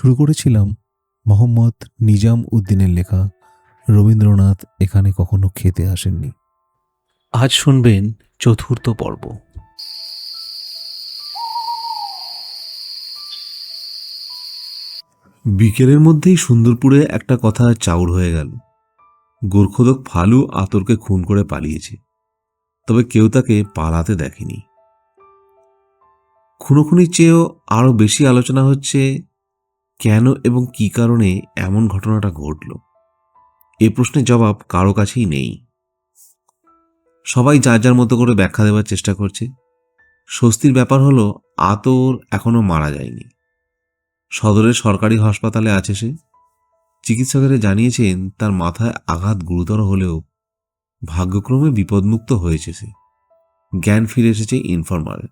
শুরু করেছিলাম মোহাম্মদ নিজাম উদ্দিনের লেখা রবীন্দ্রনাথ এখানে কখনো খেতে আসেননি। আজ শুনবেন চতুর্থ পর্ব। বিকেলের মধ্যেই সুন্দরপুরে একটা কথা চাউর হয়ে গেল। গোর্খদক ফালু আতরকে খুন করে পালিয়েছে, তবে কেউ তাকে পালাতে দেখেনি। খুনোখুনির চেয়েও আরও বেশি আলোচনা হচ্ছে কেন এবং কি কারণে এমন ঘটনাটা ঘটল। এ প্রশ্নের জবাব কারো কাছেই নেই। সবাই যার যার মতো করে ব্যাখ্যা দেওয়ার চেষ্টা করছে। স্বস্তির ব্যাপার হলো আতর এখনো মারা যায়নি। সদরের সরকারি হাসপাতালে আছে সে। চিকিৎসকেরা জানিয়েছেন তার মাথায় আঘাত গুরুতর হলেও ভাগ্যক্রমে বিপদমুক্ত হয়েছে সে। জ্ঞান ফিরে এসেছে ইনফরমারে,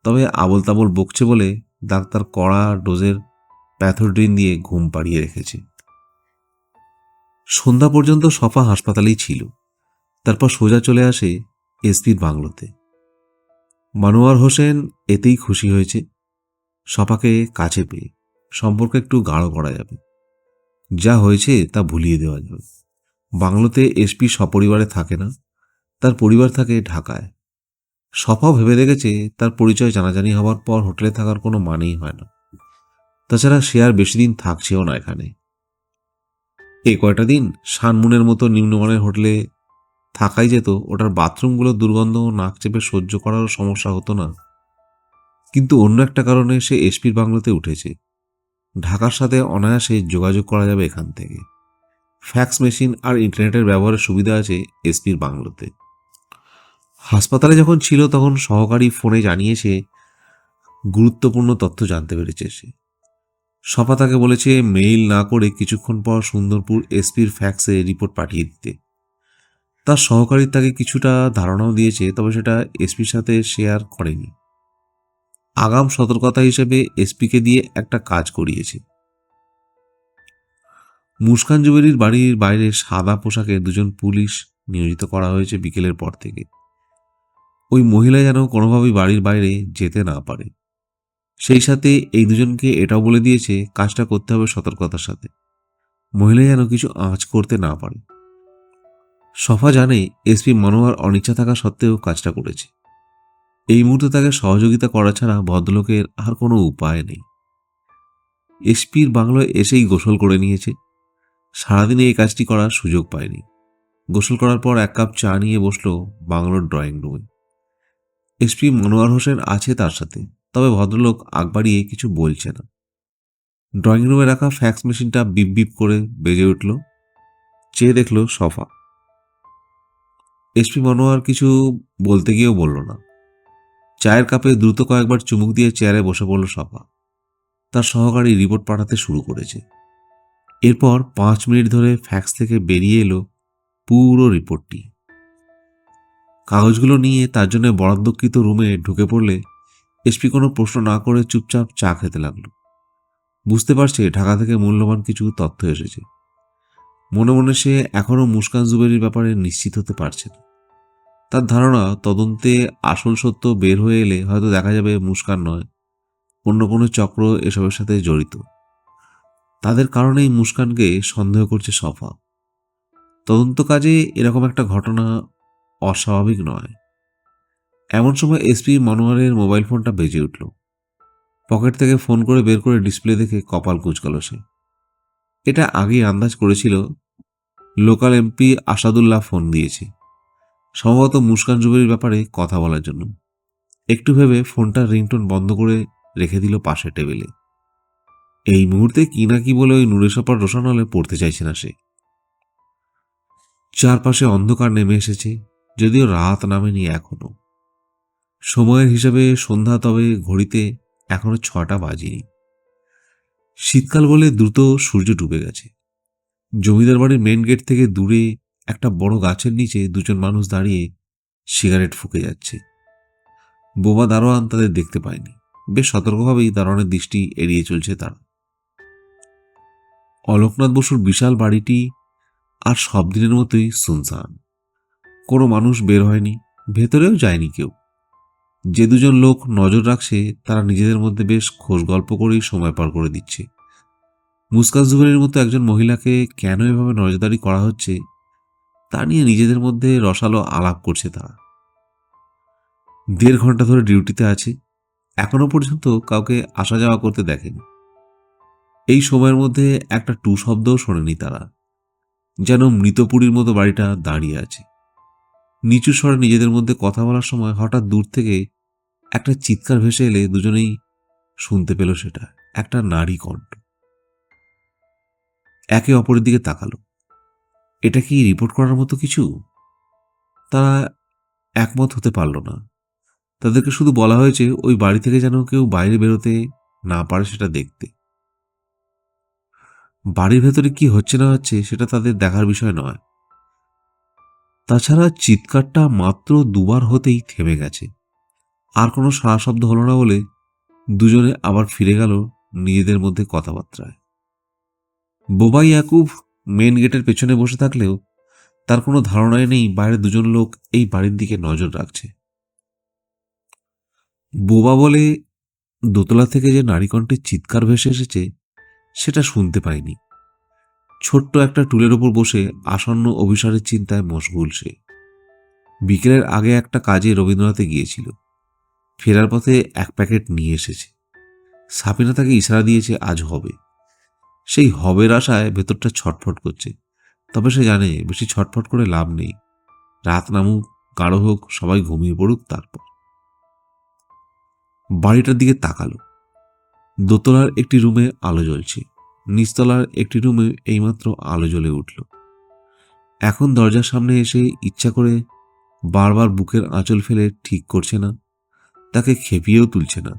তবে আবল তাবল বকছে বলে ডাক্তার কড়া ডোজের প্যাথোড্রিন দিয়ে ঘুম পাড়িয়ে রেখেছে। সন্ধ্যা পর্যন্ত সফা হাসপাতালেই ছিল, তারপর সোজা চলে আসে এসপির বাংলোতে। মনোয়ার হোসেন এতেই খুশি হয়েছে। সফাকে কাছে পেয়ে সম্পর্ক একটু গাঢ় করা যাবে, যা হয়েছে তা ভুলিয়ে দেওয়া যাবে। বাংলোতে এসপি সপরিবারে থাকে না, তার পরিবার থাকে ঢাকায়। সফাও ভেবে দেখেছে তার পরিচয় জানাজানি হওয়ার পর হোটেলে থাকার কোনো মানেই হয় না। তাছাড়া সে আর বেশি দিন থাকছেও না এখানে। এই কয়টা দিন শানমুনের মতো নিম্নমানের হোটেলে থাকাই যেত, ওটার বাথরুমগুলো দুর্গন্ধ ও নাক চেপে সহ্য করারও সমস্যা হতো না। কিন্তু অন্য একটা কারণে সে এসপির বাংলোতে উঠেছে। ঢাকার সাথে অনায়াসে যোগাযোগ করা যাবে এখান থেকে। ফ্যাক্স মেশিন আর ইন্টারনেটের ব্যবহারের সুবিধা আছে এসপির বাংলোতে। হাসপাতালে যখন ছিল তখন সহকারী ফোনে জানিয়েছে গুরুত্বপূর্ণ তথ্য জানতে পেরেছে সে। সফা তাকে বলেছে মেইল না করে কিছুক্ষণ পর সুন্দরপুর এসপির ফ্যাক্সে রিপোর্ট পাঠিয়ে দিতে। তার সহকারী তাকে কিছুটা ধারণাও দিয়েছে, তবে সেটা এসপির সাথে শেয়ার করেনি। আগাম সতর্কতা হিসেবে এসপিকে দিয়ে একটা কাজ করিয়েছে। মুস্কান জুবেরির বাড়ির বাইরে সাদা পোশাকে দুজন পুলিশ নিয়োজিত করা হয়েছে বিকেলের পর থেকে। ওই মহিলা যেন কোনোভাবেই বাড়ির বাইরে যেতে না পারে। সেই সাথে এই দুজনকে এটাও বলে দিয়েছে কাজটা করতে হবে সতর্কতার সাথে, মহিলা যেন কিছু আঁচ করতে না পারে। সফা জানে এসপি মনোয়ার অনিচ্ছা থাকা সত্ত্বেও কাজটা করেছে। এই মুহূর্তে তাকে সহযোগিতা করা ছাড়া ভদ্রলোকের আর কোনো উপায় নেই। এসপির বাংলোয় এসেই গোসল করে নিয়েছে। সারাদিনে এই কাজটি করার সুযোগ পায়নি। গোসল করার পর এক কাপ চা নিয়ে বসল বাংলোর ড্রয়িং রুমে। এসপি মনোয়ার হোসেন আছে তার সাথে, তবে ভদ্রলোক আগ বাড়িয়ে কিছু বলছে না। ড্রয়িং রুমে রাখা ফ্যাক্স মেশিনটা বিপ বিপ করে বেজে উঠল। চেয়ে দেখল সফা। এসপি মনোয়ার কিছু বলতে গিয়েও বলল না। চায়ের কাপে দ্রুত কয়েকবার চুমুক দিয়ে চেয়ারে বসে পড়ল সফা। তার সহকারী রিপোর্ট পাঠাতে শুরু করেছে। এরপর 5 মিনিট ধরে ফ্যাক্স থেকে বেরিয়ে এলো পুরো রিপোর্টটি। কাগজগুলো নিয়ে তার জন্য বরাদ্দকৃত রুমে ঢুকে পড়লে এসপি কোনো প্রশ্ন না করে চুপচাপ চা খেতে লাগলো। বুঝতে পারছে ঢাকা থেকে মূল্যবান কিছু তথ্য এসেছে। মনে মনে সে এখনও মুস্কান জুবেরির ব্যাপারে নিশ্চিত হতে পারছে না। তার ধারণা তদন্তে আসল সত্য বের হয়ে এলে হয়তো দেখা যাবে মুস্কান নয়, অন্য কোনো চক্র এসবের সাথে জড়িত। তাদের কারণেই মুস্কানকে সন্দেহ করছে সফা। তদন্ত কাজে এরকম একটা ঘটনা অস্বাভাবিক নয়। এমন সময় এসপি মনোয়ারের মোবাইল ফোনটা বেজে উঠল। পকেট থেকে ফোন করে বের করে ডিসপ্লে দেখে কপাল কুঁচকাল সে। এটা আগেই আন্দাজ করেছিল। লোকাল এমপি আসাদুল্লাহ ফোন দিয়েছে, সম্ভবত মুস্কান জুবেরির ব্যাপারে কথা বলার জন্য। একটু ভেবে ফোনটার রিংটোন বন্ধ করে রেখে দিল পাশের টেবিলে। এই মুহূর্তে কি না কি বলে ওই নুরেশাপার রোশন হলে পড়তে চাইছে না সে। চারপাশে অন্ধকার নেমে এসেছে, যদিও রাত নামেনি এখনো। সময়ের হিসাবে সন্ধ্যা, তবে ঘড়িতে এখনো 6টা বাজেনি। শীতকাল বলে দ্রুত সূর্য ডুবে গেছে। জমিদার বাড়ির মেন গেট থেকে দূরে একটা বড় গাছের নিচে দুজন মানুষ দাঁড়িয়ে সিগারেট ফুঁকে যাচ্ছে। বোবা দারোয়ান তাদের দেখতে পায়নি। বেশ সতর্কভাবেই দারোয়ানের দৃষ্টি এড়িয়ে চলছে তারা। অলোকনাথ বসুর বিশাল বাড়িটি আর সব দিনের মতোই সুনসান। কোনো মানুষ বের হয়নি, ভেতরেও যায়নি কেউ। যে দুজন লোক নজর রাখছে তারা নিজেদের মধ্যে বেশ খোশ গল্প করেই সময় পার করে দিচ্ছে। মুস্কান জুবেরির মতো একজন মহিলাকে কেন এভাবে নজরদারি করা হচ্ছে তা নিয়ে নিজেদের মধ্যে রসালো আলাপ করছে তারা। 1.5 ঘন্টা ধরে ডিউটিতে আছে, এখনো পর্যন্ত কাউকে আসা যাওয়া করতে দেখেনি। এই সময়ের মধ্যে একটা টু শব্দও শোনেনি তারা, যেন মৃতপুরীর মতো বাড়িটা দাঁড়িয়ে আছে। নিচু স্বরে নিজেদের মধ্যে কথা বলার সময় হঠাৎ দূর থেকে একটা চিৎকার ভেসে এলে দুজনেই শুনতে পেল সেটা একটা নারী কণ্ঠ। একে অপরের দিকে তাকালো। এটা কি রিপোর্ট করার মতো কিছু? তারা একমত হতে পারল না। তাদেরকে শুধু বলা হয়েছে ওই বাড়ি থেকে যেন কেউ বাইরে বেরোতে না পারে সেটা দেখতে। বাড়ির ভেতরে কি হচ্ছে না হচ্ছে সেটা তাদের দেখার বিষয় নয়। তাছাড়া চিৎকারটা মাত্র 2 বার হতেই থেমে গেছে। আর কোনো সাড়া শব্দ হলো না বলে দুজনে আবার ফিরে গেল নিজেদের মধ্যে কথাবার্তায়। বোবা ইয়াকুব মেন গেটের পেছনে বসে থাকলেও তার কোনো ধারণাই নেই বাইরে দুজন লোক এই বাড়ির দিকে নজর রাখছে। বোবা বলে দোতলা থেকে যে নারী কণ্ঠের চিৎকার ভেসে এসেছে সেটা শুনতে পায়নি। ছোট্ট একটা টুলের ওপর বসে আসন্ন অভিসারের চিন্তায় মশগুল সে। বিকেলের আগে একটা কাজে রবীন্দ্রনাথে গিয়েছিল, ফেরার পথে 1 প্যাকেট নিয়ে এসেছে। সাবিনা তাকে ইশারা দিয়েছে আজ হবে। সেই হবের আশায় ভেতরটা ছটফট করছে, তবে সে জানে বেশি ছটফট করে লাভ নেই। রাত নামুক, গাঢ় হোক, সবাই ঘুমিয়ে পড়ুক। তারপর বাড়িটার দিকে তাকালো। দোতলার একটি রুমে আলো জ্বলছে, নিচতলার একটি রুমে এইমাত্র আলো জ্বলে উঠল। এখন দরজার সামনে এসে ইচ্ছা করে বারবার বুকের আঁচল ফেলে ঠিক করছে না, তাকে খেপিয়েও তুলছে না।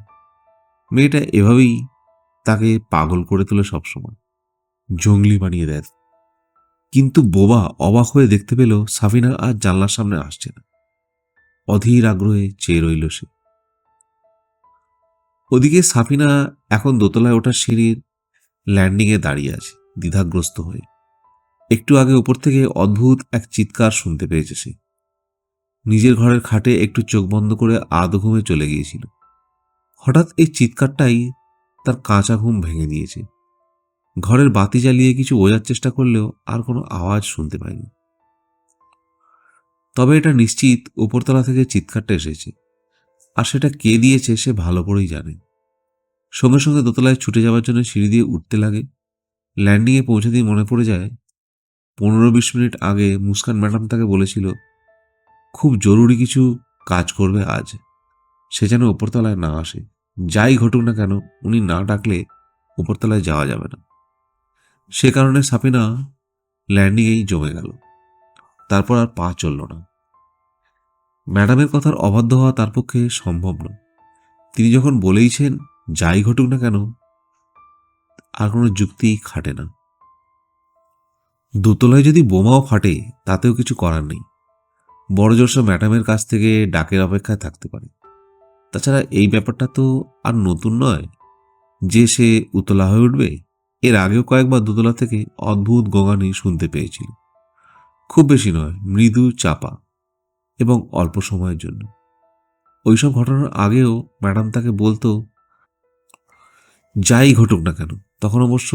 মেয়েটা এভাবেই তাকে পাগল করে তোলে সবসময়, জঙ্গলি বানিয়ে দেয়। কিন্তু বোবা অবাক হয়ে দেখতে পেল সাবিনা আর জানলার সামনে আসছে না। অধীর আগ্রহে চেয়ে রইল সে। ওদিকে সাফিনা এখন দোতলায় ওঠার সিঁড়ির ল্যান্ডিংয়ে দাঁড়িয়ে আছে দ্বিধাগ্রস্ত হয়ে। একটু আগে উপর থেকে অদ্ভুত এক চিৎকার শুনতে পেয়েছে সে। নিজের ঘরের খাটে একটু চোখ বন্ধ করে আধো ঘুমে চলে গিয়েছিল। হঠাৎ এই চিৎকারটাই তার কাঁচা ঘুম ভেঙে দিয়েছে। ঘরের বাতি জ্বালিয়ে কিছু বোঝার চেষ্টা করলেও আর কোনো আওয়াজ শুনতে পায়নি। তবে এটা নিশ্চিত উপরতলা থেকে চিৎকারটা এসেছে, আর সেটা কে দিয়েছে সে ভালো করেই জানে। সঙ্গে সঙ্গে দোতলায় ছুটে যাওয়ার জন্য সিঁড়ি দিয়ে উঠতে লাগে। ল্যান্ডিংয়ে পৌঁছাতেই মনে পড়ে যায় 15-20 মিনিট আগে মুস্কান ম্যাডাম তাকে বলেছিল খুব জরুরি কিছু কাজ করবে আজ, সে যেন উপরতলায় না আসে। যাই ঘটুক না কেন উনি না ডাকলে উপরতলায় যাওয়া যাবে না। সে কারণে সাফিনা ল্যান্ডিংয়েই জমে গেল। তারপর আর পা চলল না। ম্যাডামের কথার অবাধ্য হওয়া তার পক্ষে সম্ভব নয়। তিনি যখন বলেইছেন যাই ঘটুক না কেন, আর কোনো যুক্তি খাটে না। দোতলায় যদি বোমাও ফাটে তাতেও কিছু করার নেই। বড় জোরসো ম্যাডামের কাছ থেকে ডাকের অপেক্ষায় থাকতে পারে। তাছাড়া এই ব্যাপারটা তো আর নতুন নয় যে সে উতলা হয়ে উঠবে। এর আগেও কয়েকবার দোতলা থেকে অদ্ভুত গোঙানি শুনতে পেয়েছিল। খুব বেশি নয়, মৃদু চাপা এবং অল্প সময়ের জন্য। ওইসব ঘটনার আগেও ম্যাডাম তাকে বলতো যাই ঘটুক না কেন। তখন অবশ্য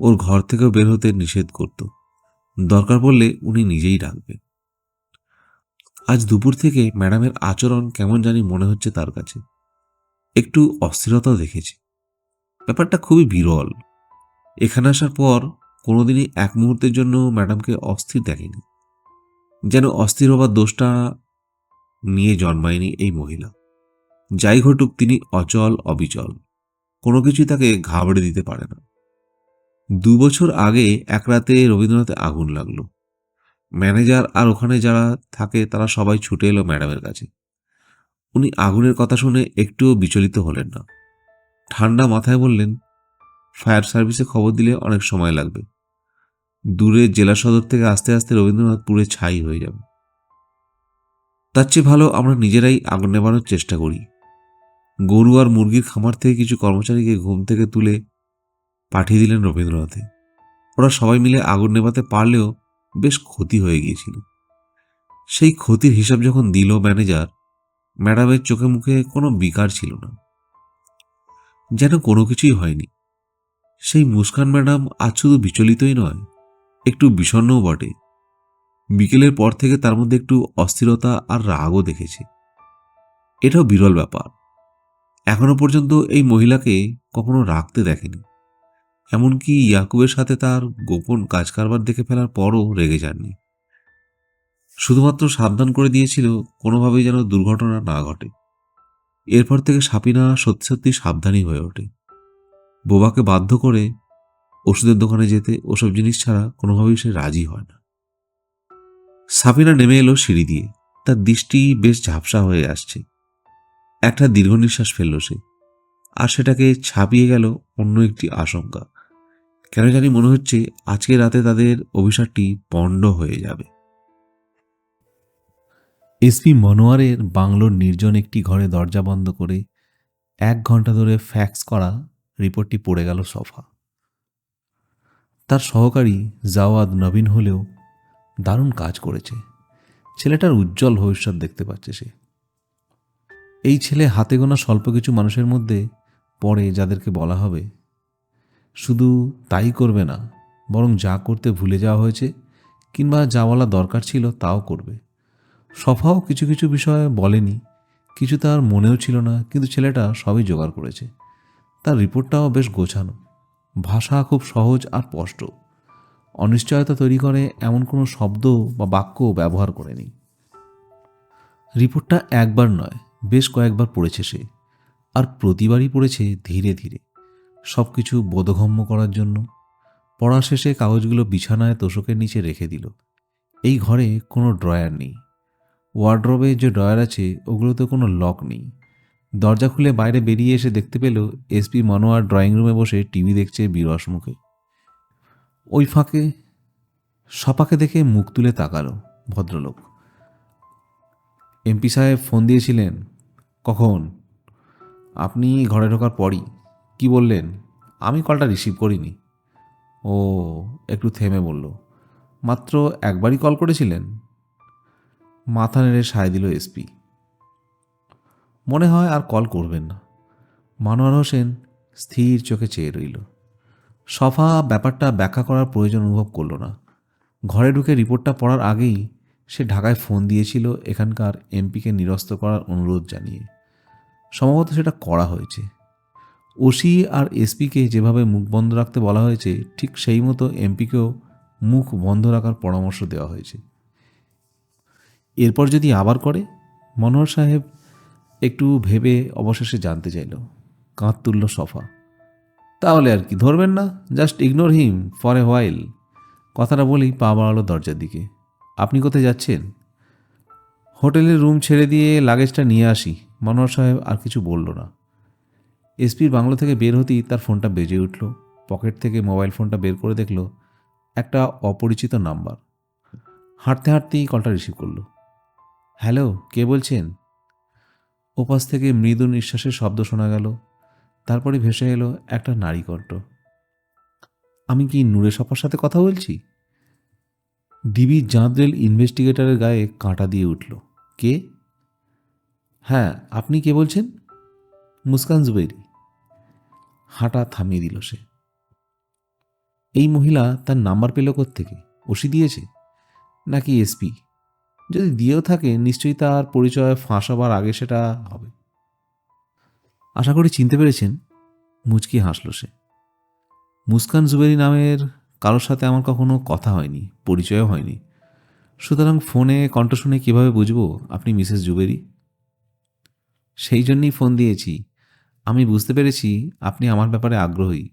ওর ঘর থেকেও বের হতে নিষেধ করত। দরকার পড়লে উনি নিজেই ডাকবেন। আজ দুপুর থেকে ম্যাডামের আচরণ কেমন জানি মনে হচ্ছে তার কাছে। একটু অস্থিরতাও দেখেছে। ব্যাপারটা খুবই বিরল। এখানে আসার পর কোনোদিনই এক মুহূর্তের জন্য ম্যাডামকে অস্থির দেখেনি। যেন অস্থির হবার দোষটা নিয়ে জন্মায়নি এই মহিলা। যাই ঘটুক তিনি অচল অবিচল, কোনো কিছুই তাকে ঘাবড়ে দিতে পারে না। 2 বছর আগে এক রাতে রবীন্দ্রনাথে আগুন লাগলো। ম্যানেজার আর ওখানে যারা থাকে তারা সবাই ছুটে এলো ম্যাডামের কাছে। উনি আগুনের কথা শুনে একটুও বিচলিত হলেন না। ঠান্ডা মাথায় বললেন ফায়ার সার্ভিসে খবর দিলে অনেক সময় লাগবে। দূরের জেলা সদর থেকে আস্তে আস্তে রবীন্দ্রনাথ পুড়ে ছাই হয়ে যাবে। তার চেয়ে ভালো আমরা নিজেরাই আগুন নেভানোর চেষ্টা করি। গরু আর মুরগির খামার থেকে কিছু কর্মচারীকে ঘুম থেকে তুলে পাঠিয়ে দিলেন রবীন্দ্রনাথে। ওরা সবাই মিলে আগুন নেভাতে পারলেও বেশ ক্ষতি হয়ে গিয়েছিল। সেই ক্ষতির হিসাব যখন দিল ম্যানেজার, ম্যাডামের চোখে মুখে কোনো বিকার ছিল না, যেন কোনো কিছুই হয়নি। সেই মুস্কান ম্যাডাম আজ শুধু বিচলিতই নয়, একটু বিষণ্ণও বটে। বিকেলের পর থেকে তার মধ্যে একটু অস্থিরতা আর রাগও দেখেছে। এটাও বিরল ব্যাপার। এখনো পর্যন্ত এই মহিলাকে কখনো রাগতে দেখেনি। এমনকি ইয়াকুবের সাথে তার গোপন কাজ কারবার দেখে ফেলার পরও রেগে যাননি। শুধুমাত্র সাবধান করে দিয়েছিল কোনোভাবেই যেন দুর্ঘটনা না ঘটে। এরপর থেকে সাপিনা সত্যি সত্যি সাবধানী হয়ে ওঠে। বোবাকে বাধ্য করে ওষুধের দোকানে যেতে ওসব জিনিস ছাড়া কোনোভাবেই সে রাজি হয় না। সাপিনা নেমে এলো সিঁড়ি দিয়ে। তার দৃষ্টি বেশ ঝাপসা হয়ে আসছে। একটা দীর্ঘ নিঃশ্বাস ফেলল সে, আর সেটাকে ছাপিয়ে গেল অন্য একটি আশঙ্কা। কেন জানি মনে হচ্ছে আজকে রাতে তাদের অভিশাপটি পণ্ড হয়ে যাবে। এসপি মনোয়ারের বাংলোর নির্জন একটি ঘরে দরজা বন্ধ করে 1 ঘন্টা ধরে ফ্যাক্স করা রিপোর্টটি পড়ে গেল সফা। তার সহকারী জাওয়াদ নবীন হলেও দারুণ কাজ করেছে। ছেলেটার উজ্জ্বল ভবিষ্যৎ দেখতে পাচ্ছে সে। এই ছেলে হাতে গোনা স্বল্প কিছু মানুষের মধ্যে পড়ে যাদেরকে বলা হবে শুধু তাই করবে না, বরং যা করতে ভুলে যাওয়া হয়েছে কিংবা যা বলা দরকার ছিল তাও করবে। সফাও কিছু কিছু বিষয় বলেনি, কিছু তার মনেও ছিল না, কিন্তু ছেলেটা সবই জোগাড় করেছে। তার রিপোর্টটাও বেশ গোছানো, ভাষা খুব সহজ আর স্পষ্ট। অনিশ্চয়তা তৈরি করে এমন কোনো শব্দ বা বাক্য ব্যবহার করেনি। রিপোর্টটা একবার নয়, বেশ কয়েকবার পড়েছে সে, আর প্রতিবারই পড়েছে ধীরে ধীরে, সব কিছু বোধগম্য করার জন্য। পড়া শেষে কাগজগুলো বিছানায় তোশকের নিচে রেখে দিল। এই ঘরে কোনো ড্রয়ার নেই। ওয়ার্ড্রবে যে ড্রয়ার আছে ওগুলোতে কোনো লক নেই। দরজা খুলে বাইরে বেরিয়ে এসে দেখতে পেল এসপি মনোয়ার ড্রয়িং রুমে বসে টিভি দেখছে বিরস মুখে। ওই ফাঁকে সপাকে দেখে মুখ তুলে তাকালো ভদ্রলোক। এমপি সাহেব ফোন দিয়েছিলেন? কখন? আপনি ঘরে ঢোকার পরই। কি বললেন? আমি কলটা রিসিভ করিনি। ও, একটু থেমে বলল, মাত্র একবারই কল করেছিলেন? মাথা নেড়ে সায় দিল এসপি। মনে হয় আর কল করবেন না। মনোয়ার হোসেন স্থির চোখে চেয়ে রইল। সফা ব্যাপারটা ব্যাখ্যা করার প্রয়োজন অনুভব করল না। ঘরে ঢুকে রিপোর্টটা পড়ার আগেই সে ঢাকায় ফোন দিয়েছিল এখানকার এমপিকে নিরস্ত করার অনুরোধ জানিয়ে। সম্ভবত সেটা করা হয়েছে। ওসি আর এসপিকে যেভাবে মুখ বন্ধ রাখতে বলা হয়েছে, ঠিক সেই মতো এমপিকেও মুখ বন্ধ রাখার পরামর্শ দেওয়া হয়েছে। এরপর যদি আবার করে? মনোহর সাহেব একটু ভেবে অবশেষে জানতে চাইল। কাঁধ তুলল সফা। তাহলে আর কি, ধরবেন না? Just ignore him for a while. কথাটা বলেই পা বাড়ালো দরজার দিকে। আপনি কোথায় যাচ্ছেন? হোটেলের রুম ছেড়ে দিয়ে লাগেজটা নিয়ে আসি। মনোহর সাহেব আর কিছু বলল না। এসপির বাংলো থেকে বের হতেই তার ফোনটা বেজে উঠল। পকেট থেকে মোবাইল ফোনটা বের করে দেখল একটা অপরিচিত নাম্বার। হাঁটতে হাঁটতেই কলটা রিসিভ করল। হ্যালো, কে বলছেন? ওপাশ থেকে মৃদু নিঃশ্বাসের শব্দ শোনা গেল। তারপরে ভেসে এলো একটা নারী কণ্ঠ। আমি কি নূরে সপার সাথে কথা বলছি? ডিবি জাঁদরেল ইনভেস্টিগেটরের গায়ে কাঁটা দিয়ে উঠল। কে? হ্যাঁ, আপনি কে বলছেন? মুস্কান জুবেরি। হাঁটা থামিয়ে দিল সে। এই মহিলা তার নাম্বার পেল কোত্থেকে? ওসি দিয়েছে নাকি এসপি? যদি দিয়েও থাকে নিশ্চয়ই তার পরিচয় ফাঁস হবার আগে সেটা হবে। আশা করি চিনতে পেরেছেন। মুচকি হাসল সে। মুস্কান জুবেরি নামের কারোর সাথে আমার কখনো কথা হয়নি, পরিচয়ও হয়নি। সুতরাং ফোনে কণ্ঠ শুনে কীভাবে বুঝবো আপনি মিসেস জুবেরি? সেই জন্যই ফোন দিয়েছি। আমি বুঝতে পেরেছি আপনি আমার ব্যাপারে আগ্রহী।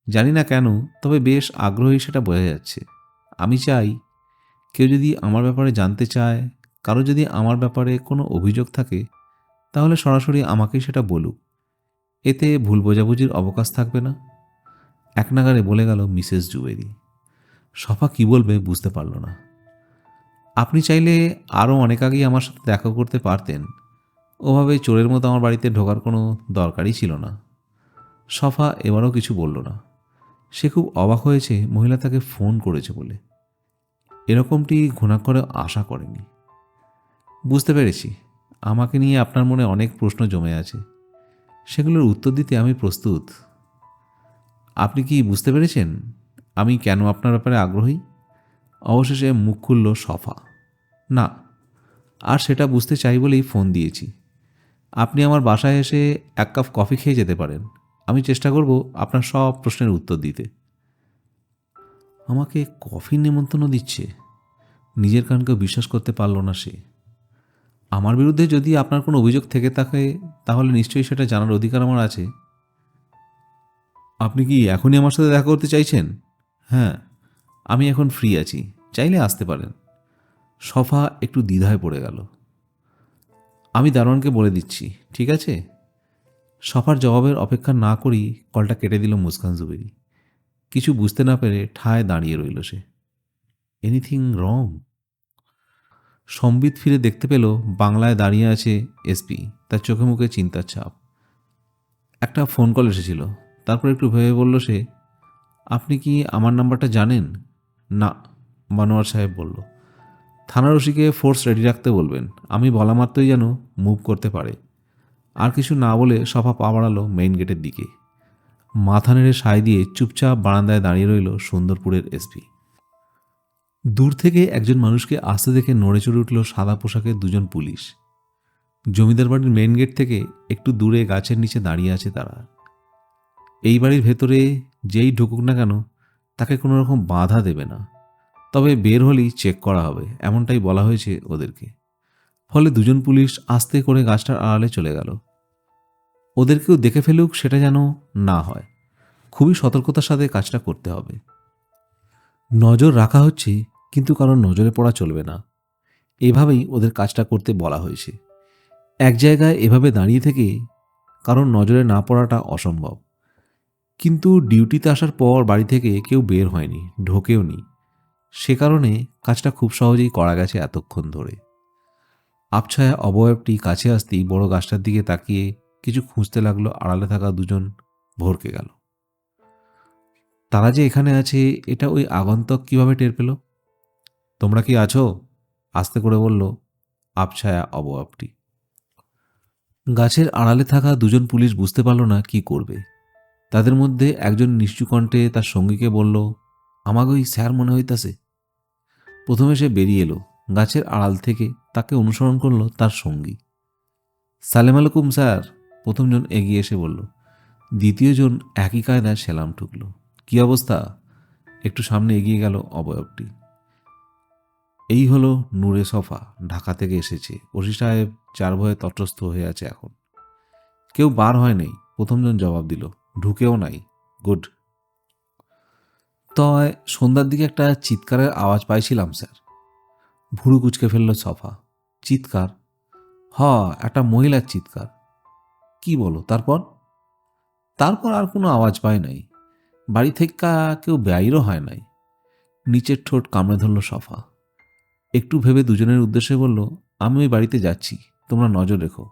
জানি না কেন, তবে বেশ আগ্রহী সেটা বোঝা যাচ্ছে। আমি চাই কেউ যদি আমার ব্যাপারে জানতে চায়, কারো যদি আমার ব্যাপারে কোনো অভিযোগ থাকে, তাহলে সরাসরি আমাকেই সেটা বলুক। এতে ভুল বোঝাবুঝির অবকাশ থাকবে না। এক নাগারে বলে গেল মিসেস জুবেরি। সফা কী বলবে বুঝতে পারল না। আপনি চাইলে আরও অনেক আগেই আমার সাথে দেখা করতে পারতেন। ওভাবে চোরের মতো আমার বাড়িতে ঢোকার কোনো দরকারই ছিল না। সফা এবারও কিছু বলল না। সে খুব অবাক হয়েছে মহিলা তাকে ফোন করেছে বলে। এরকমটি ঘুণাক্ষরে আশা করেনি। বুঝতে পেরেছি, আমাকে নিয়ে আপনার মনে অনেক প্রশ্ন জমে আছে। সেগুলোর উত্তর দিতে আমি প্রস্তুত। আপনি কি বুঝতে পেরেছেন আমি কেন আপনার ব্যাপারে আগ্রহী? অবশেষে মুখ খুলল সফা। না, আর সেটা বুঝতে চাই বলেই ফোন দিয়েছি। আপনি আমার বাসায় এসে এক কাপ কফি খেয়ে যেতে পারেন। আমি চেষ্টা করব আপনার সব প্রশ্নের উত্তর দিতে। আমাকে কফির নিমন্ত্রণ দিচ্ছে। নিজের কানকেও বিশ্বাস করতে পারল না সে। আমার বিরুদ্ধে যদি আপনার কোনো অভিযোগ থেকে থাকে তাহলে নিশ্চয়ই সেটা জানার অধিকার আমার আছে। আপনি কি এখনই আমার সাথে দেখা করতে চাইছেন? হ্যাঁ, আমি এখন ফ্রি আছি, চাইলে আসতে পারেন। সফা একটু দ্বিধায় পড়ে গেল। আমি দারোয়ানকে বলে দিচ্ছি, ঠিক আছে? সফার জবাবের অপেক্ষা না করেই কলটা কেটে দিল মুস্কান জুবেরি। কিছু বুঝতে না পেরে ঠায় দাঁড়িয়ে রইল সে। Anything wrong? সম্বিত ফিরে দেখতে পেল বাংলায় দাঁড়িয়ে আছে এসপি, তার চোখে মুখে চিন্তার ছাপ। একটা ফোন কল এসেছিল। তারপর একটু ভেবে বলল সে, আপনি কি আমার নাম্বারটা জানেন? না, মনোয়ার সাহেব বলল। থানার ওসিকে ফোর্স রেডি রাখতে বলবেন, আমি বলা মাত্রই যেন মুভ করতে পারে। আর কিছু না বলে সফা পা বাড়ালো মেইন গেটের দিকে। মাথা নেড়ে সায় দিয়ে চুপচাপ বারান্দায় দাঁড়িয়ে রইল সুন্দরপুরের এসপি। দূর থেকে একজন মানুষকে আসতে দেখে নড়ে চড়ে উঠল সাদা পোশাকের দুজন পুলিশ। জমিদার বাড়ির মেইন গেট থেকে একটু দূরে গাছের নিচে দাঁড়িয়ে আছে তারা। এই বাড়ির ভেতরে যেই ঢুকুক না কেন তাকে কোনো রকম বাধা দেবে না, তবে বের হলেই চেক করা হবে, এমনটাই বলা হয়েছে ওদেরকে। ফলে দুজন পুলিশ আস্তে করে গাছটার আড়ালে চলে গেল। ওদেরকেও দেখে ফেলুক সেটা যেন না হয়, খুবই সতর্কতার সাথে কাজটা করতে হবে। নজর রাখা হচ্ছে, কিন্তু কারোর নজরে পড়া চলবে না, এভাবেই ওদের কাজটা করতে বলা হয়েছে। এক জায়গায় এভাবে দাঁড়িয়ে থেকে কারোর নজরে না পড়াটা অসম্ভব। কিন্তু ডিউটিতে আসার পর বাড়ি থেকে কেউ বের হয়নি, ঢোকেও নি। সে কারণে কাজটা খুব সহজেই করা গেছে এতক্ষণ ধরে। আবছায়া অবয়বটি কাছে আসতেই বড় গাছটার দিকে তাকিয়ে কিছু খুঁজতে লাগলো আড়ালে থাকা দুজন। ভরকে গেল। তারা যে এখানে আছে এটা ওই আগন্তুক কিভাবে টের পেল? তোমরা কি আছো? আস্তে করে বলল আবছায়া অবয়বটি। গাছের আড়ালে থাকা দুজন পুলিশ বুঝতে পারল না কি করবে। তাদের মধ্যে একজন নিশ্চু কণ্ঠে তার সঙ্গীকে বলল, আমাকে ওই স্যার মনে হইতাছে। প্রথমে সে বেরিয়ে এলো। গাছের আড়াল থেকে তাকে অনুসরণ করলো তার সঙ্গী। সালেম আলাইকুম স্যার, প্রথমজন এগিয়ে এসে বলল। দ্বিতীয়জন একই কায়দায় সেলাম ঠুকল। কি অবস্থা? একটু সামনে এগিয়ে গেল অবয়বটি। এই হলো নূরে সফা, ঢাকা থেকে এসেছে। ওসি সাহেব চার ভয়ে তটস্থ হয়ে আছে এখন। কেউ বার হয় নাই, প্রথমজন জবাব দিল। ঢুকেও নাই। গুড। তয় সন্ধ্যার দিকে একটা চিৎকারের আওয়াজ পাইছিলাম স্যার। ভুরু কুচকে ফেলল সফা। চিৎকার? একটা মহিলার চিৎকার। কি বলো? তারপর? তারপর আর কোনো আওয়াজ পায় নাই। বাড়ি থেকে কেউ বাইরও হয় নাই। নিচের ঠোঁট কামড়ে ধরল সফা। একটু ভেবে দুজনের উদ্দেশ্যে বলল, আমি ওই বাড়িতে যাচ্ছি, তোমরা নজর রেখো।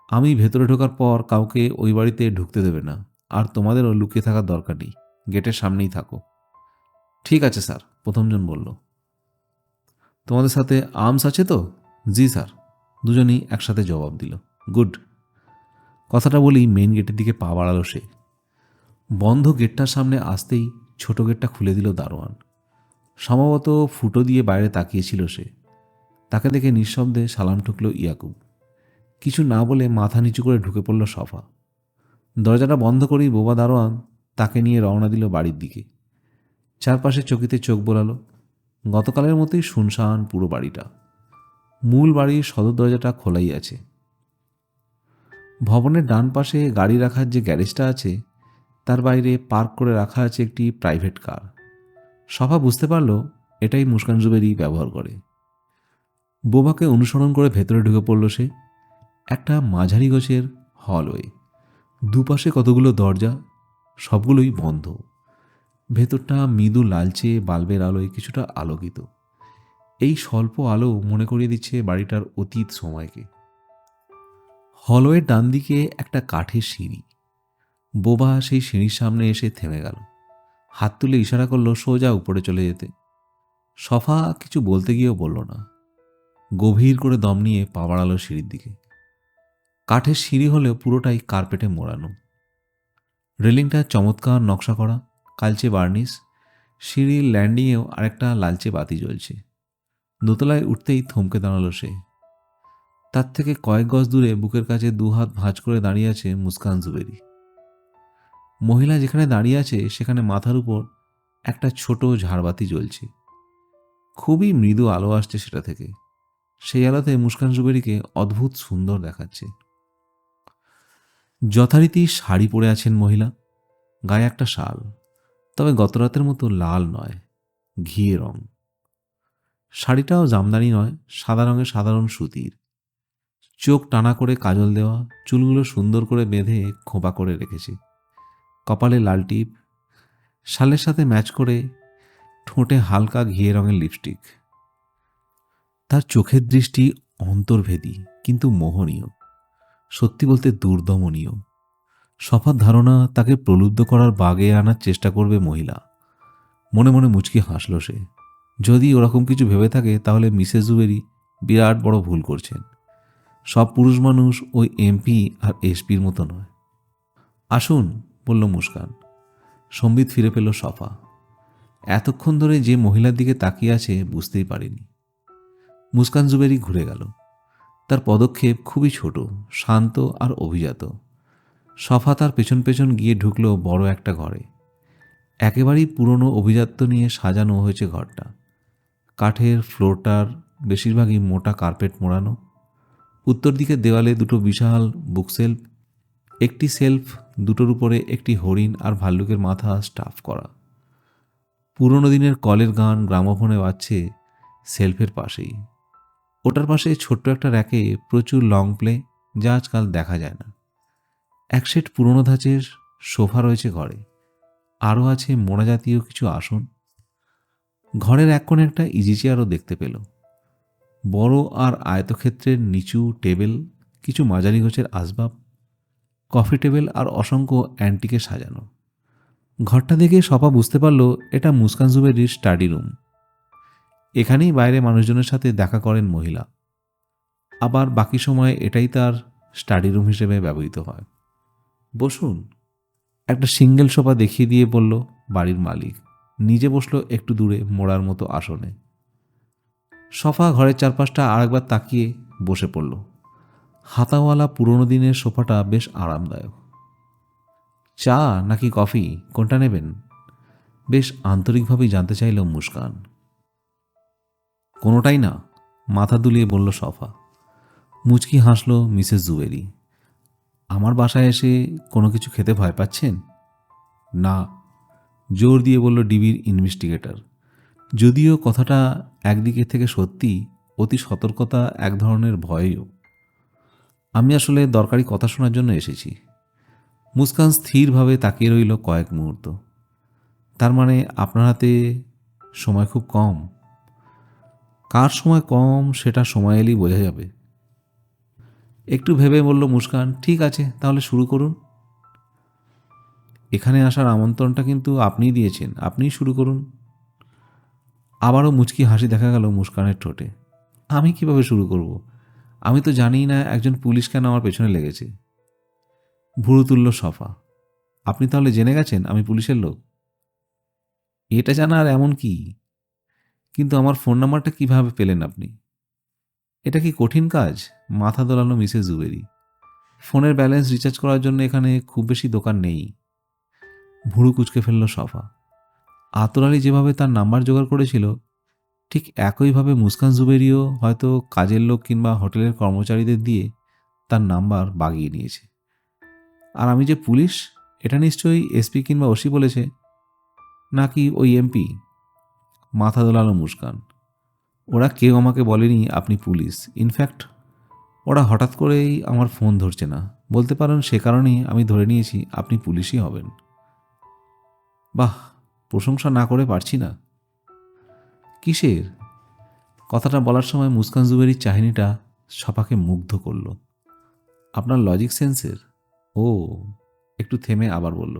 আমি ভেতরে ঢোকার পর কাউকে ওই বাড়িতে ঢুকতে দেবে না, আর তোমাদেরও লুকিয়ে থাকার দরকার নেই, গেটের সামনেই থাকো। ঠিক আছে স্যার, প্রথমজন বলল। তোমাদের সাথে আর্মস আছে তো? জি স্যার, দুজনেই একসাথে জবাব দিল। গুড। কথাটা বলেই মেইন গেটের দিকে পা বাড়ালো সে। বন্ধ গেটটার সামনে আসতেই ছোট গেটটা খুলে দিল দারোয়ান। সম্ভবত ফুটো দিয়ে বাইরে তাকিয়েছিল সে। তাকে দেখে নিঃশব্দে সালাম ঠুকল ইয়াকুব। কিছু না বলে মাথা নিচু করে ঢুকে পড়ল সফা। দরজাটা বন্ধ করেই বোবা দারোয়ান তাকে নিয়ে রওনা দিল বাড়ির দিকে। চারপাশে চকিতে চোখ বোলালো। গতকালের মতোই শুনশান পুরো বাড়িটা। মূল বাড়ির সদর দরজাটা খোলাই আছে। ভবনের ডান পাশে গাড়ি রাখার যে গ্যারেজটা আছে তার বাইরে পার্ক করে রাখা আছে একটি প্রাইভেট কার। সফা বুঝতে পারল এটাই মুস্কান জুবেরি ব্যবহার করে। বোবাকে অনুসরণ করে ভেতরে ঢুকে পড়ল সে। একটা মাঝারি গোছের হলওয়ে, দুপাশে কতগুলো দরজা, সবগুলোই বন্ধ। ভেতরটা মৃদু লালচে বাল্বের আলোয় কিছুটা আলোকিত। এই স্বল্প আলো মনে করিয়ে দিচ্ছে বাড়িটার অতীত সময়কে। হলওয়ের ডান দিকে একটা কাঠের সিঁড়ি। বোবা সেই সিঁড়ির সামনে এসে থেমে গেল। হাত তুলে ইশারা করলো সোজা উপরে চলে যেতে। সফা কিছু বলতে গিয়েও বলল না। গভীর করে দম নিয়ে পা বাড়ালো সিঁড়ির দিকে। কাঠের সিঁড়ি হলেও পুরোটাই কার্পেটে মোড়ানো। রেলিংটা চমৎকার নকশা করা, কালচে বার্নিশ, সিঁড়ির ল্যান্ডিংয়েও আরেকটা লালচে বাতি জ্বলছে। দোতলায় উঠতেই থমকে দাঁড়ালো সে। তার থেকে কয়েক গজ দূরে বুকের কাছে দুহাত ভাঁজ করে দাঁড়িয়ে আছে মুস্কান জুবেরি। মহিলা যেখানে দাঁড়িয়ে আছে সেখানে মাথার উপর একটা ছোট ঝাড়বাতি জ্বলছে। খুবই মৃদু আলো আসছে সেটা থেকে। সেই আলোতে মুস্কান জুবেরিকে অদ্ভুত সুন্দর দেখাচ্ছে। যথারীতি শাড়ি পরে আছেন মহিলা, গায়ে একটা শাল, তবে গতরাতের মতো লাল নয়, ঘিয়ে রং। শাড়িটাও জামদানি নয়, সাদা রঙের সাধারণ সুতির। চোখ টানা করে কাজল দেওয়া, চুলগুলো সুন্দর করে বেঁধে খোঁপা করে রেখেছে। কপালে লাল টিপ, শালের সাথে ম্যাচ করে ঠোঁটে হালকা ঘিয়ে রঙের লিপস্টিক। তার চোখের দৃষ্টি অন্তর্ভেদী কিন্তু মোহনীয়, সত্যি বলতে দুর্দমনীয়। সফার ধারণা তাকে প্রলুব্ধ করার বাগে আনার চেষ্টা করবে মহিলা। মনে মনে মুচকি হাসল সে। যদি ওরকম কিছু ভেবে থাকে তাহলে মিসেস জুবেরি বিরাট বড় ভুল করছেন। সব পুরুষ মানুষ ওই এমপি আর এসপির মতো নয়। আসুন, বলল মুস্কান। সম্বিত ফিরে পেল সফা। এতক্ষণ ধরে যে মহিলার দিকে তাকিয়ে আছে বুঝতেই পারেনি। মুস্কান জুবেরি ঘুরে গেল। তার পদক্ষেপ খুবই ছোট, শান্ত আর অভিজাত। সফা তার পেছন পেছন গিয়ে ঢুকল বড় একটা ঘরে। একেবারেই পুরনো অভিজাত্য নিয়ে সাজানো হয়েছে ঘরটা। কাঠের ফ্লোরটার বেশিরভাগই মোটা কার্পেট মোড়ানো। উত্তর দিকের দেওয়ালে দুটো বিশাল বুকশেলফ, একটি সেলফ দুটোর উপরে একটি হরিণ আর ভাল্লুকের মাথা স্টাফ করা। পুরনো দিনের কলের গান গ্রামোফোনে বাজছে সেলফের পাশেই। ওটার পাশে ছোট্ট একটা র্যাকে প্রচুর লং প্লে, যা আজকাল দেখা যায় না। এক সেট পুরনো ধাঁচের সোফা রয়েছে ঘরে। আরও আছে মোড়া জাতীয় কিছু আসন। ঘরের এক কোণে একটা ইজি চেয়ারও দেখতে পেল। বড় আর আয়তক্ষেত্রের নিচু টেবিল, কিছু মাঝারি গোছের আসবাব, কফি টেবিল আর অসংখ্য অ্যান্টিকে সাজানো। ঘরটা দেখে সপা বুঝতে পারল এটা মুস্কান জুবেরির স্টাডি রুম। এখানেই বাইরে মানুষজনের সাথে দেখা করেন মহিলা। আবার বাকি সময় এটাই তার স্টাডি রুম হিসেবে ব্যবহৃত হয়। বসুন, একটা সিঙ্গেল সোফা দেখিয়ে দিয়ে বলল বাড়ির মালিক। নিজে বসলো একটু দূরে মোড়ার মতো আসনে। সোফা ঘরের চারপাশটা আরেকবার তাকিয়ে বসে পড়ল। হাতাওয়ালা পুরনো দিনের সোফাটা বেশ আরামদায়ক। চা নাকি কফি, কোনটা নেবেন? বেশ আন্তরিকভাবেই জানতে চাইল মুস্কান। কোনোটাই না, মাথা দুলিয়ে বলল সফা। মুচকি হাসল মিসেস জুবেরি। আমার বাসায় এসে কোনো কিছু খেতে ভয় পাচ্ছেন? না, জোর দিয়ে বলল ডিবির ইনভেস্টিগেটর। যদিও কথাটা একদিকে থেকে সত্যি, অতি সতর্কতা এক ধরনের ভয়ও। আমি আসলে দরকারি কথা শোনার জন্য এসেছি। মুস্কান স্থিরভাবে তাকিয়ে রইল কয়েক মুহূর্ত। তার মানে আপনার হাতে সময় খুব কম? কার সময় কম সেটা সময় এলেই বোঝা যাবে। একটু ভেবে বলল মুস্কান, ঠিক আছে তাহলে শুরু করুন। এখানে আসার আমন্ত্রণটা কিন্তু আপনিই দিয়েছেন, আপনিই শুরু করুন। আবারও মুচকি হাসি দেখা গেল মুস্কানের ঠোঁটে। আমি কিভাবে শুরু করব? আমি তো জানিই না একজন পুলিশ কেন আমার পেছনে লেগেছে। ভুরু তুলল সফা। আপনি তাহলে জেনে গেছেন আমি পুলিশের লোক? এটা জানার এমন কি? কিন্তু আমার ফোন নাম্বারটা কিভাবে পেলেন আপনি? এটা কি কঠিন কাজ? মাথা দোলালো মিসেস জুবেরি। ফোনের ব্যালেন্স রিচার্জ করার জন্য এখানে খুব বেশি দোকান নেই। ভুরু কুচকে ফেলল সফা। আতর আলী যেভাবে তার নাম্বার জোগাড় করেছিল, ঠিক একইভাবে মুস্কান জুবেরিও হয়তো কাজের লোক কিংবা হোটেলের কর্মচারীদের দিয়ে তার নাম্বার বাগিয়ে নিয়েছে। আর আমি যে পুলিশ, এটা নিশ্চয়ই এসপি কিংবা ওসি বলেছে, নাকি ওই এমপি? মাথা দোলালো মুস্কান। ওরা কেউ আমাকে বলেনি আপনি পুলিশ। ইনফ্যাক্ট ওরা হঠাৎ করেই আমার ফোন ধরছে না, বলতে পারেন সে কারণেই আমি ধরে নিয়েছি আপনি পুলিশই হবেন। বাহ, প্রশংসা না করে পারছি না। কিসের? কথাটা বলার সময় মুস্কান জুবেরির চাহনিটা সপাকে মুগ্ধ করল। আপনার লজিক সেন্সের। ও, একটু থেমে আবার বলল,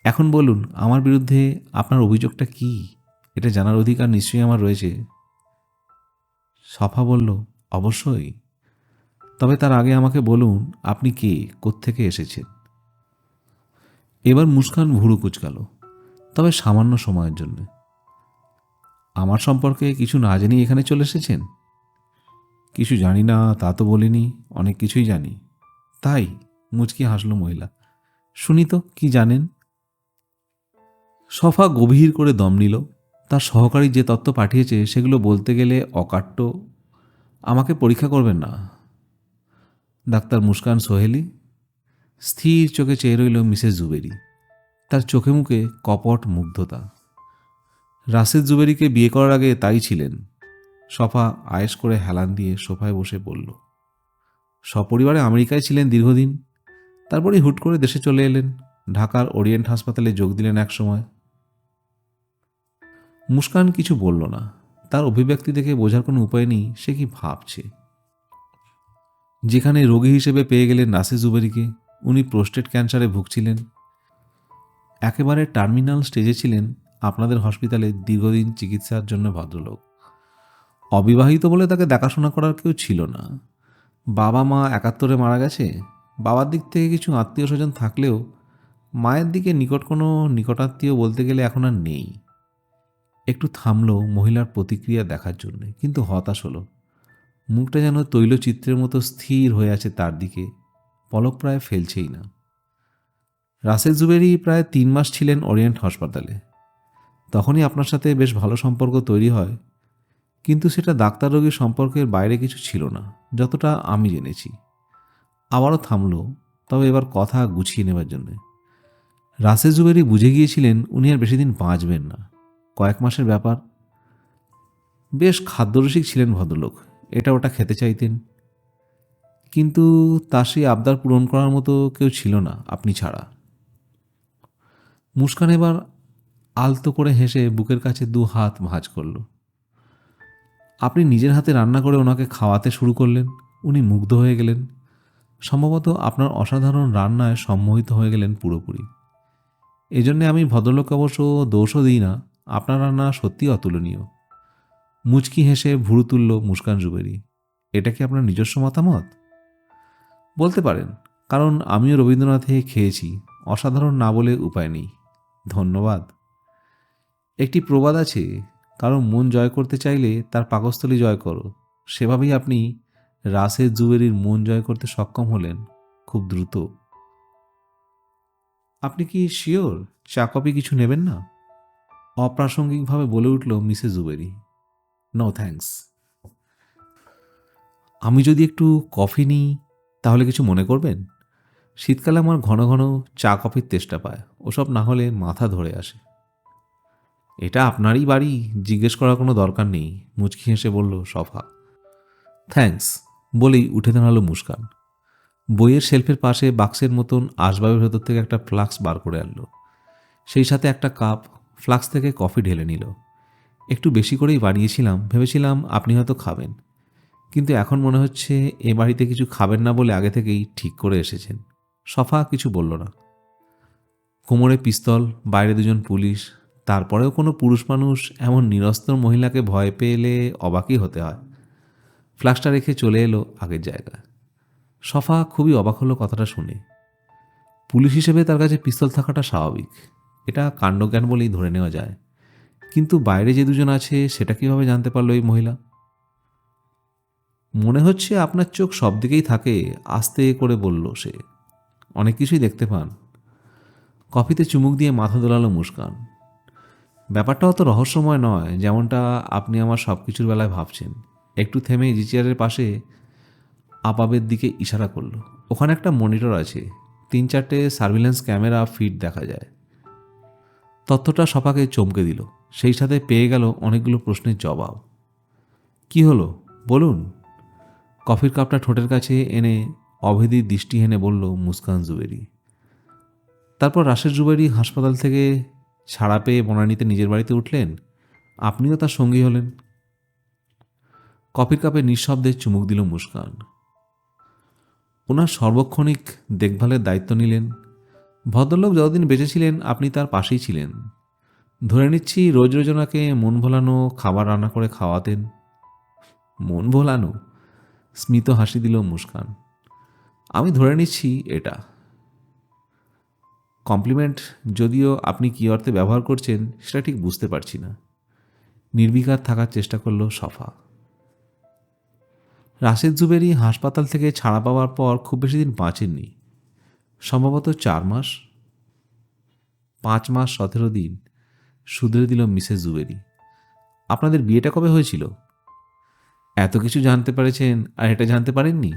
এখন বলুন আমার বিরুদ্ধে আপনার অভিযোগটা কি? এটা জানার অধিকার নিশ্চয়ই আমার রয়েছে। সফা বলল, অবশ্যই। তবে তার আগে আমাকে বলুন আপনি কে, কোত্থেকে এসেছেন? এবার মুস্কান ভুরু কুচকাল, তবে সামান্য সময়ের জন্য। আমার সম্পর্কে কিছু না জেনেই এখানে চলে এসেছেন? কিছু জানি না তা তো বলিনি, অনেক কিছুই জানি। তাই? মুচকি হাসল মহিলা। শুনি তো, কি জানেন? সফা গভীর করে দম নিল। তার সহকারী যে তত্ত্ব পাঠিয়েছে সেগুলো বলতে গেলে অকাট্য। আমাকে পরীক্ষা করবেন না। ডাক্তার মুস্কান সোহেলি স্থির চোখে চেয়ে রইল মিসেস জুবেরি। তার চোখে মুখে কপট মুগ্ধতা। রাশেদ জুবেরিকে বিয়ে করার আগে তাই ছিলেন। সফা আয়েশ করে হেলান দিয়ে সোফায় বসে বলল, সপরিবারে আমেরিকায় ছিলেন দীর্ঘদিন, তারপরেই হুট করে দেশে চলে এলেন। ঢাকার ওরিয়েন্ট হাসপাতালে যোগ দিলেন এক সময়। মুস্কান কিছু বলল না। তার অভিব্যক্তি দেখে বোঝার কোনো উপায় নেই সে কি ভাবছে। যেখানে রোগী হিসেবে পেয়ে গেলেন নাসির জুবেরিকে, উনি প্রোস্টেট ক্যান্সারে ভুগছিলেন, একেবারে টার্মিনাল স্টেজে ছিলেন। আপনাদের হসপিটালে দীর্ঘদিন চিকিৎসার জন্য ভদ্রলোক। অবিবাহিত বলে তাকে দেখাশোনা করার কেউ ছিল না। বাবা মা 71-এ মারা গেছে। বাবার দিক থেকে কিছু আত্মীয় স্বজন থাকলেও মায়ের দিকে নিকট কোনো নিকটাত্মীয় বলতে গেলে এখন আর নেই। একটু থামল মহিলার প্রতিক্রিয়া দেখার জন্য, কিন্তু হতাশ হলো। মুখটা যেন তৈলচিত্রের মতো স্থির হয়ে আছে তার দিকে, পলক প্রায় ফেলছেই না। রাসেল জুবেরি প্রায় 3 মাস ছিলেন ওরিয়েন্ট হাসপাতালে। তখনই আপনার সাথে বেশ ভালো সম্পর্ক তৈরি হয়, কিন্তু সেটা ডাক্তার রোগীর সম্পর্কের বাইরে কিছু ছিল না, যতটা আমি জেনেছি। আবারও থামল, তবে এবার কথা গুছিয়ে নেবার জন্যে। রাসেল জুবেরি বুঝে গিয়েছিলেন উনি আর বেশি দিন বাঁচবেন না, কয়েক মাসের ব্যাপার। বেশ খাদ্যরসিক ছিলেন ভদ্রলোক, এটা ওটা খেতে চাইতেন, কিন্তু তার সেই আবদার পূরণ করার মতো কেউ ছিল না আপনি ছাড়া। মুস্কান এবার আলতো করে হেসে বুকের কাছে 2 হাত ভাঁজ করল। আপনি নিজের হাতে রান্না করে ওনাকে খাওয়াতে শুরু করলেন, উনি মুগ্ধ হয়ে গেলেন। সম্ভবত আপনার অসাধারণ রান্নায় সম্মোহিত হয়ে গেলেন পুরোপুরি। এজন্যে আমি ভদ্রলোককে অবশ্য দোষও দিই না, আপনার রান্না সত্যি অতুলনীয়। মুচকি হেসে ভুরু তুলল মুস্কান জুবেরি। এটা কি আপনার নিজস্ব মতামত? বলতে পারেন, কারণ আমিও রবীন্দ্রনাথে খেয়েছি, অসাধারণ না বলে উপায় নেই। ধন্যবাদ। একটি প্রবাদ আছে, কারণ মন জয় করতে চাইলে তার পাকস্থলী জয় করো। সেভাবেই আপনি রাসেল জুবেরির মন জয় করতে সক্ষম হলেন, খুব দ্রুত। আপনি কি শিওর চা কফি কিছু নেবেন না? অপ্রাসঙ্গিকভাবে বলে উঠল মিসেস জুবেরি। No thanks. আমি যদি একটু কফি নিই তাহলে কিছু মনে করবেন? শীতকালে আমার ঘন ঘন চা কফির তেষ্টা পায়, ওসব না হলে মাথা ধরে আসে। এটা আপনারই বাড়ি, জিজ্ঞেস করার কোনো দরকার নেই, মুচকি হেসে বলল সফা। থ্যাঙ্কস বলেই উঠে দাঁড়ালো মুস্কান। বইয়ের শেলফের পাশে বাক্সের মতন আসবাবের ভেতর থেকে একটা ফ্লাক্স বার করে আনলো, সেই সাথে একটা কাপ। ফ্লাক্স থেকে কফি ঢেলে নিল। একটু বেশি করেই বানিয়েছিলাম, ভেবেছিলাম আপনি হয়তো খাবেন, কিন্তু এখন মনে হচ্ছে এ বাড়িতে কিছু খাবেন না বলে আগে থেকেই ঠিক করে এসেছেন। সফা কিছু বলল না। কোমরে পিস্তল, বাইরে 2 জন পুলিশ, তারপরেও কোনো পুরুষ মানুষ এমন নিরস্ত্র মহিলাকে ভয় পেলে অবাকই হতে হয়। ফ্লাক্সটা রেখে চলে এলো আগের জায়গায়। সফা খুবই অবাক হলো কথাটা শুনে। পুলিশ হিসেবে তার কাছে পিস্তল থাকাটা স্বাভাবিক, এটা কাণ্ডজ্ঞান বলেই ধরে নেওয়া যায়, কিন্তু বাইরে যে 2 জন আছে সেটা কীভাবে জানতে পারলো এই মহিলা? মনে হচ্ছে আপনার চোখ সব দিকেই থাকে, আস্তে করে বলল সে। অনেক কিছুই দেখতে পান। কফিতে চুমুক দিয়ে মাথা দোলালো মুস্কান। ব্যাপারটা অত রহস্যময় নয় যেমনটা আপনি আমার সব কিছুর বেলায় ভাবছেন। একটু থেমে চেয়ারের পাশে আপাবের দিকে ইশারা করল। ওখানে একটা মনিটর আছে, 3-4টে সার্ভিলেন্স ক্যামেরা ফিড দেখা যায়। তথ্যটা সপাকে চমকে দিল, সেই সাথে পেয়ে গেল অনেকগুলো প্রশ্নের জবাব। কি হলো বলুন? কফির কাপটা ঠোঁটের কাছে এনে অভেদী দৃষ্টি হেনে বলল মুস্কান জুবেরি। তারপর রাশেদ জুবেরি হাসপাতাল থেকে ছাড়া পেয়ে বনানীতে নিজের বাড়িতে উঠলেন, আপনিও তার সঙ্গী হলেন। কফির কাপে নিঃশব্দে চুমুক দিল মুস্কান। ওনার সর্বক্ষণিক দেখভালের দায়িত্ব নিলেন। ভদ্রলোক যতদিন বেঁচে ছিলেন আপনি তার পাশেই ছিলেন। ধরে নিচ্ছি রোজ রোজ ওনাকে মন ভোলানো খাবার রান্না করে খাওয়াতেন। মন ভোলানো? স্মিত হাসি দিল মুস্কান। আমি ধরে নিচ্ছি এটা। কমপ্লিমেন্ট যদিও আপনি কী অর্থে ব্যবহার করছেন সেটা ঠিক বুঝতে পারছি না। নির্বিকার থাকার চেষ্টা করল সফা। রাশেদ জুবেরি হাসপাতাল থেকে ছাড়া পাওয়ার পর খুব বেশি দিন বাঁচেননি, সম্ভবত 4 মাস। 5 মাস 17 দিন, শুধরে দিল মিসেস জুবেরি। আপনাদের বিয়েটা কবে হয়েছিল? এত কিছু জানতে পেরেছেন আর এটা জানতে পারেননি?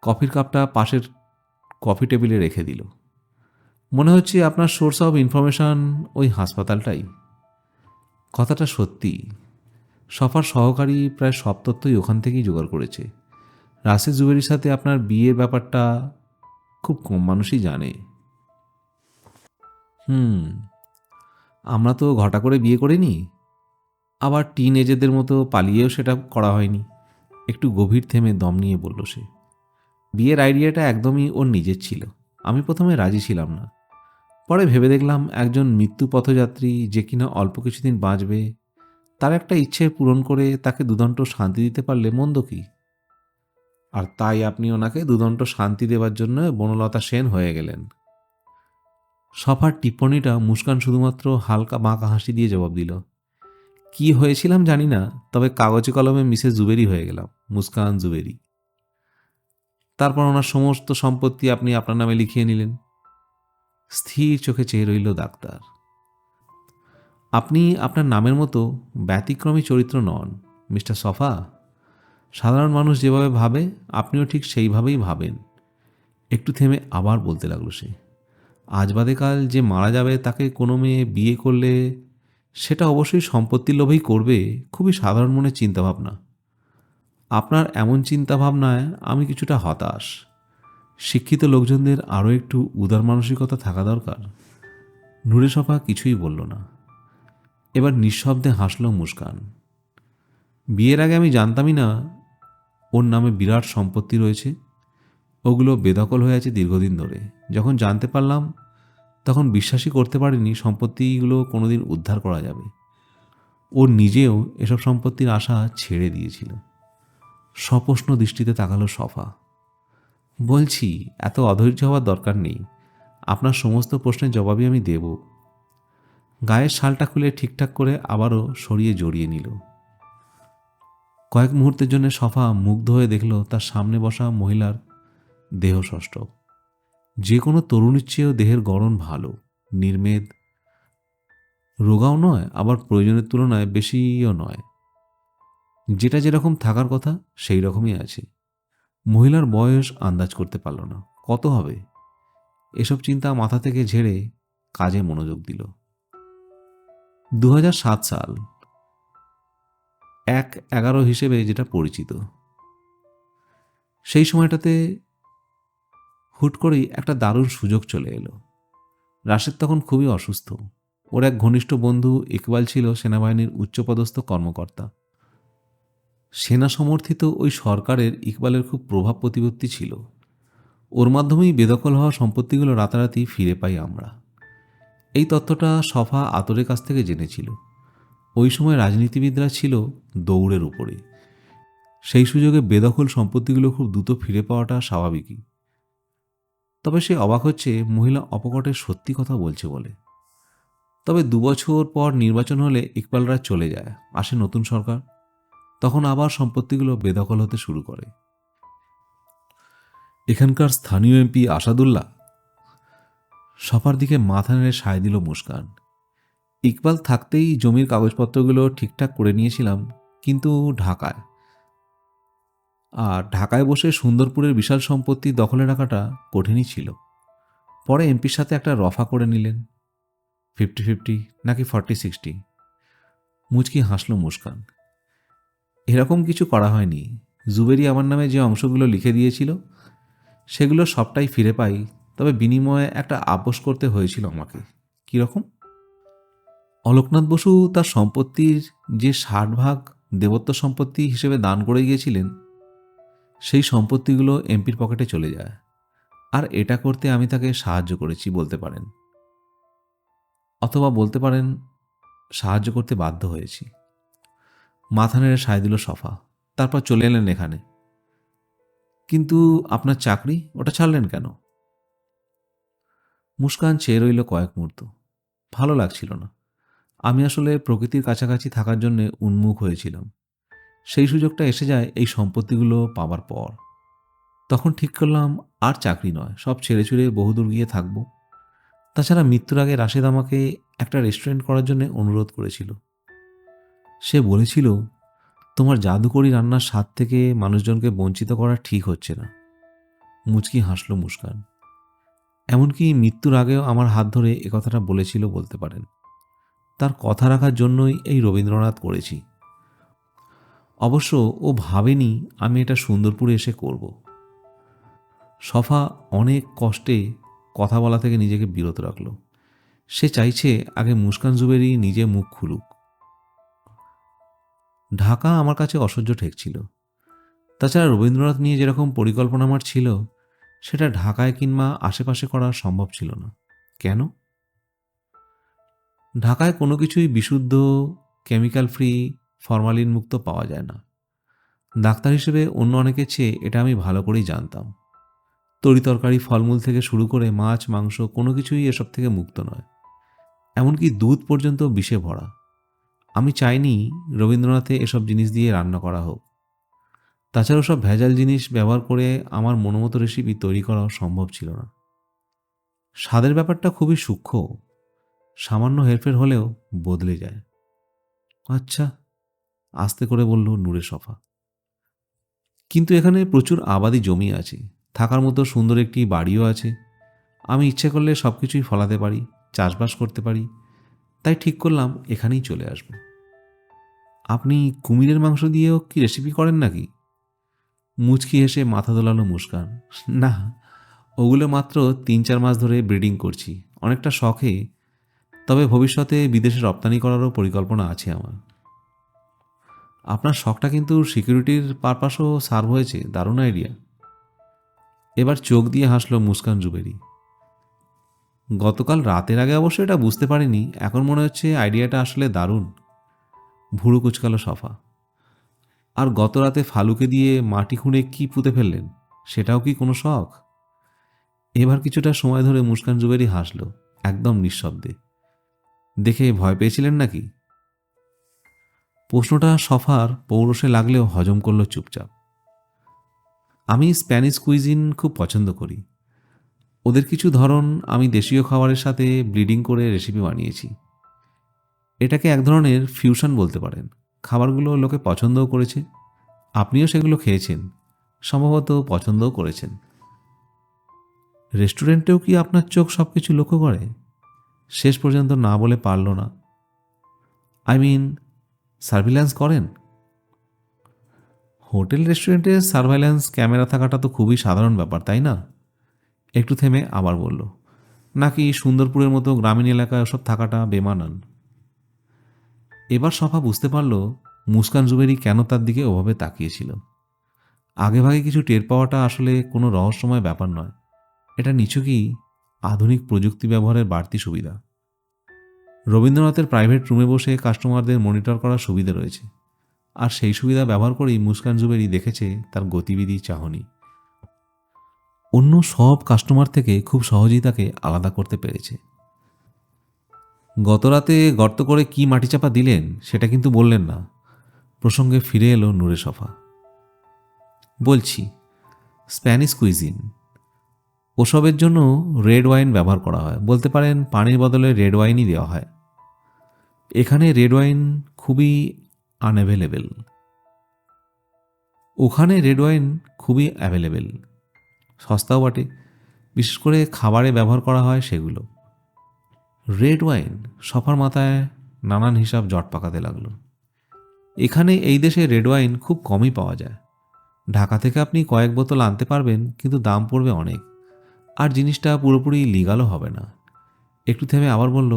কফির কাপটা পাশের কফি টেবিলে রেখে দিল। মনে হচ্ছে আপনার সোর্স অফ ইনফরমেশন ওই হাসপাতালটাই। কথাটা সত্যি। সফার সহকারী প্রায় সব তথ্যই ওখান থেকেই জোগাড় করেছে। রাশেদ জুবেরির সাথে আপনার বিয়ের ব্যাপারটা খুব কম মানুষই জানে। আমরা তো ঘটা করে বিয়ে করিনি, আবার টিন এজেদের মতো পালিয়েও সেটা করা হয়নি। একটু গভীর থেমে দম নিয়ে বলল সে। বিয়ের আইডিয়াটা একদমই ওর নিজের ছিল। আমি প্রথমে রাজি ছিলাম না, পরে ভেবে দেখলাম একজন মৃত্যু পথযাত্রী যে কিনা অল্প কিছুদিন বাঁচবে, তার একটা ইচ্ছে পূরণ করে তাকে দুদণ্ড শান্তি দিতে পারলে মন্দ কি? আর তাই আপনি ওনাকে দুদণ্ড শান্তি দেওয়ার জন্য বনলতা সেন হয়ে গেলেন। সফার টিপ্পণিটা মুস্কান শুধুমাত্র হালকা বাঁকা হাসি দিয়ে জবাব দিল। কি হয়েছিলাম জানি না, তবে কাগজে কলমে মিসেস জুবেরি হয়ে গেলাম, মুস্কান জুবেরি। তারপর ওনার সমস্ত সম্পত্তি আপনি আপনার নামে লিখিয়ে নিলেন। স্থির চোখে চেয়ে রইল ডাক্তার। আপনি আপনার নামের মতো ব্যতিক্রমী চরিত্র নন মিস্টার সফা। সাধারণ মানুষ যেভাবে ভাবে আপনিও ঠিক সেইভাবেই ভাবেন। একটু থেমে আবার বলতে লাগলো সে। আজ বাদে কাল যে মারা যাবে তাকে কোনো মেয়ে বিয়ে করলে সেটা অবশ্যই সম্পত্তির লোভেই করবে, খুবই সাধারণ মনের চিন্তাভাবনা। আপনার এমন চিন্তাভাবনায় আমি কিছুটা হতাশ। শিক্ষিত লোকজনদের আরও একটু উদার মানসিকতা থাকা দরকার। নূরে সফা কিছুই বলল না। এবার নিঃশব্দে হাসল মুস্কান। বিয়ের আগে আমি জানতামই না ওর নামে বিরাট সম্পত্তি রয়েছে। ওগুলো বেদখল হয়ে আছে দীর্ঘদিন ধরে। যখন জানতে পারলাম তখন বিশ্বাসই করতে পারিনি সম্পত্তিগুলো কোনোদিন উদ্ধার করা যাবে। ও নিজেও এসব সম্পত্তির আশা ছেড়ে দিয়েছিল। সপ্রশ্ন দৃষ্টিতে তাকালো সফা। বলছি, এত অধৈর্য হওয়ার দরকার নেই। আপনার সমস্ত প্রশ্নের জবাবই আমি দেব। গায়ের শালটা খুলে ঠিকঠাক করে আবারও সরিয়ে জড়িয়ে নিল। কয়েক মুহূর্তের জন্য সফা মুগ্ধ হয়ে দেখল তার সামনে বসা মহিলার দেহ সষ্টক। যে কোনো তরুণীর চেয়েও দেহের গড়ন ভালো, নির্মেদ, রোগাও নয়, আবার প্রয়োজনের তুলনায় বেশিও নয়। যেটা যেরকম থাকার কথা সেই রকমই আছে। মহিলার বয়স আন্দাজ করতে পারল না, কত হবে। এসব চিন্তা মাথা থেকে ঝেড়ে কাজে মনোযোগ দিল। 2007 সাল, 1/11 হিসেবে যেটা পরিচিত। সেই সময়টাতে হুট করেই একটা দারুণ সুযোগ চলে এলো। রাশেদ তখন খুবই অসুস্থ। ওর এক ঘনিষ্ঠ বন্ধু ইকবাল ছিল সেনাবাহিনীর উচ্চপদস্থ কর্মকর্তা। সেনা সমর্থিত ওই সরকারের ইকবালের খুব প্রভাব প্রতিপত্তি ছিল। ওর মাধ্যমেই বেদখল হওয়া সম্পত্তিগুলো রাতারাতি ফিরে পাই আমরা। এই তথ্যটা সফা আতরের কাছ থেকে জেনেছিল। ওই সময় রাজনীতিবিদরা ছিল দৌড়ের উপরে। সেই সুযোগে বেদখল সম্পত্তিগুলো খুব দ্রুত ফিরে পাওয়াটা স্বাভাবিকই। তবে সে অবাক হচ্ছে মহিলা অপকটের সত্যি কথা বলছে বলে। তবে 2 বছর পর নির্বাচন হলে ইকবালরা চলে যায়, আসে নতুন সরকার। তখন আবার সম্পত্তিগুলো বেদখল হতে শুরু করে। এখানকার স্থানীয় এমপি আসাদুল্লাহ। সফার দিকে মাথা নেড়ে সায় দিল মুস্কান। ইকবাল থাকতেই জমির কাগজপত্রগুলো ঠিকঠাক করে নিয়েছিলাম, কিন্তু ঢাকায়। আর ঢাকায় বসে সুন্দরপুরের বিশাল সম্পত্তি দখলে রাখাটা কঠিনই ছিল। পরে এমপির সাথে একটা রফা করে নিলেন, 50-50 নাকি 40-60। মুচকি হাসল মুস্কান। এরকম কিছু করা হয়নি। জুবেরি আমার নামে যে অংশগুলো লিখে দিয়েছিল সেগুলো সবটাই ফিরে পাই, তবে বিনিময়ে একটা আপোস করতে হয়েছিল আমাকে। কীরকম? অলোকনাথ বসু তার সম্পত্তির যে 60 ভাগ দেবত্ব সম্পত্তি হিসেবে দান করে গিয়েছিলেন, সেই সম্পত্তিগুলো এমপির পকেটে চলে যায়। আর এটা করতে আমি তাকে সাহায্য করেছি বলতে পারেন, অথবা বলতে পারেন সাহায্য করতে বাধ্য হয়েছি। মাথা নেড়ে সায় দিল সফা। তারপর চলে এলেন এখানে। কিন্তু আপনার চাকরি, ওটা ছাড়লেন কেন? মুস্কান চেয়ে রইল কয়েক মুহূর্ত। ভালো লাগছিল না। আমি আসলে প্রকৃতির কাছাকাছি থাকার জন্যে উন্মুখ হয়েছিলাম। সেই সুযোগটা এসে যায় এই সম্পত্তিগুলো পাবার পর। তখন ঠিক করলাম আর চাকরি নয়, সব ছেড়ে ছুড়ে বহুদূর গিয়ে থাকব। তাছাড়া মৃত্যুর আগে রাশেদ আমাকে একটা রেস্টুরেন্ট করার জন্য অনুরোধ করেছিল। সে বলেছিল, তোমার জাদুকরি রান্নার স্বাদ থেকে মানুষজনকে বঞ্চিত করা ঠিক হচ্ছে না। মুচকি হাসল মুস্কান। এমনকি মৃত্যুর আগেও আমার হাত ধরে একথাটা বলেছিল বলতে পারেন। তার কথা রাখার জন্যই এই রবীন্দ্রনাথ করেছি। অবশ্য ও ভাবেনি আমি এটা সুন্দরপুরে এসে করব। সফা অনেক কষ্টে কথা বলা থেকে নিজেকে বিরত রাখল। সে চাইছে আগে মুস্কান জুবেরি নিজে মুখ খুলুক। ঢাকা আমার কাছে অসহ্য ঠেকছিল। তাছাড়া রবীন্দ্রনাথ নিয়ে যেরকম পরিকল্পনা আমার ছিল, সেটা ঢাকায় কিংবা আশেপাশে করা সম্ভব ছিল না। কেন? ঢাকায় কোনো কিছুই বিশুদ্ধ, কেমিক্যাল ফ্রি, ফরমালিন মুক্ত পাওয়া যায় না। ডাক্তার হিসেবে অন্য অনেকের চেয়ে এটা আমি ভালো করেই জানতাম। তরিতরকারি, ফলমূল থেকে শুরু করে মাছ, মাংস কোনো কিছুই এসব থেকে মুক্ত নয়। এমনকি দুধ পর্যন্ত বিষে ভরা। আমি চাইনি রবীন্দ্রনাথে এসব জিনিস দিয়ে রান্না করা হোক। তাছাড়াও সব ভেজাল জিনিস ব্যবহার করে আমার মনোমতো রেসিপি তৈরি করা সম্ভব ছিল না। স্বাদের ব্যাপারটা খুবই সূক্ষ্ম, সামান্য হেরফের হলেও বদলে যায়। আচ্ছা, আস্তে করে বলল নূরে সফা। কিন্তু এখানে প্রচুর আবাদি জমি আছে, থাকার মতো সুন্দর একটি বাড়িও আছে। আমি ইচ্ছে করলে সব কিছুই ফলাতে পারি, চাষবাস করতে পারি। তাই ঠিক করলাম এখানেই চলে আসব। আপনি কুমিরের মাংস দিয়েও কি রেসিপি করেন নাকি? মুচকি হেসে মাথা দোলালো মুস্কান। না, ওগুলো মাত্র 3-4 মাস ধরে ব্রিডিং করছি, অনেকটা শখে। তবে ভবিষ্যতে বিদেশে রপ্তানি করারও পরিকল্পনা আছে আমার। আপনার শখটা কিন্তু সিকিউরিটির পারপাসও সার্ভ হয়েছে, দারুণ আইডিয়া। এবার চোখ দিয়ে হাসল মুস্কান জুবেরি। গতকাল রাতের আগে অবশ্য এটা বুঝতে পারিনি, এখন মনে হচ্ছে আইডিয়াটা আসলে দারুণ। ভুরু কুচকালো সফা। আর গত রাতে ফালুকে দিয়ে মাটি খুঁড়ে কি পুঁতে ফেললেন, সেটাও কি কোনো শখ? এবার কিছুটা সময় ধরে মুস্কান জুবেরি হাসল, একদম নিঃশব্দে। দেখে ভয় পেয়েছিলেন নাকি? প্রশ্নটা সফার পৌরসে লাগলেও হজম করল চুপচাপ। আমি স্প্যানিশ কুইজিন খুব পছন্দ করি। ওদের কিছু ধরন আমি দেশীয় খাবারের সাথে ব্লিডিং করে রেসিপি বানিয়েছি। এটাকে এক ধরনের ফিউশন বলতে পারেন। খাবারগুলো লোকে পছন্দও করেছে। আপনিও সেগুলো খেয়েছেন, সম্ভবত পছন্দও করেছেন। রেস্টুরেন্টেও কি আপনার চোখ সব কিছু লক্ষ্য করে? শেষ পর্যন্ত না বলে পারল না। আই মিন, সার্ভিল্যান্স করেন? হোটেল রেস্টুরেন্টে সার্ভাইল্যান্স ক্যামেরা থাকাটা তো খুবই সাধারণ ব্যাপার, তাই না? একটু থেমে আবার বলল, নাকি সুন্দরপুরের মতো গ্রামীণ এলাকায় ওসব থাকাটা বেমানান? এবার সফা বুঝতে পারল মুস্কান জুবেরি কেন তার দিকে ওভাবে তাকিয়েছিল। আগেভাগে কিছু টের পাওয়াটা আসলে কোনো রহস্যময় ব্যাপার নয়। এটা নিছকই আধুনিক প্রযুক্তি ব্যবহারের বাড়তি সুবিধা। রবীন্দ্রনাথের প্রাইভেট রুমে বসে কাস্টমারদের মনিটর করার সুবিধা রয়েছে, আর সেই সুবিধা ব্যবহার করেই মুস্কান জুবেরি দেখেছে তার গতিবিধি, চাহনি। অন্য সব কাস্টমার থেকে খুব সহজেই তাকে আলাদা করতে পেরেছে। গত রাতে গর্ত করে কি মাটিচাপা দিলেন সেটা কিন্তু বললেন না। প্রসঙ্গে ফিরে এলো নূরে সফা। বলছি, স্প্যানিশ কুইজিন, ওসবের জন্য রেড ওয়াইন ব্যবহার করা হয়। বলতে পারেন পানির বদলে রেড ওয়াইনই দেওয়া হয়। এখানে রেড ওয়াইন খুবই আনঅ্যাভেলেবেল। ওখানে রেড ওয়াইন খুবই অ্যাভেলেবেল, সস্তাও বটে। বিশেষ করে খাবারে ব্যবহার করা হয় সেগুলো। Red wine? সফার মাথায় নানান হিসাব জট পাকাতে লাগলো। এখানে এই দেশে রেড ওয়াইন খুব কমই পাওয়া যায়। ঢাকা থেকে আপনি কয়েক বোতল আনতে পারবেন, কিন্তু দাম পড়বে অনেক, আর জিনিসটা পুরোপুরি লিগালও হবে না। একটু থেমে আবার বলল,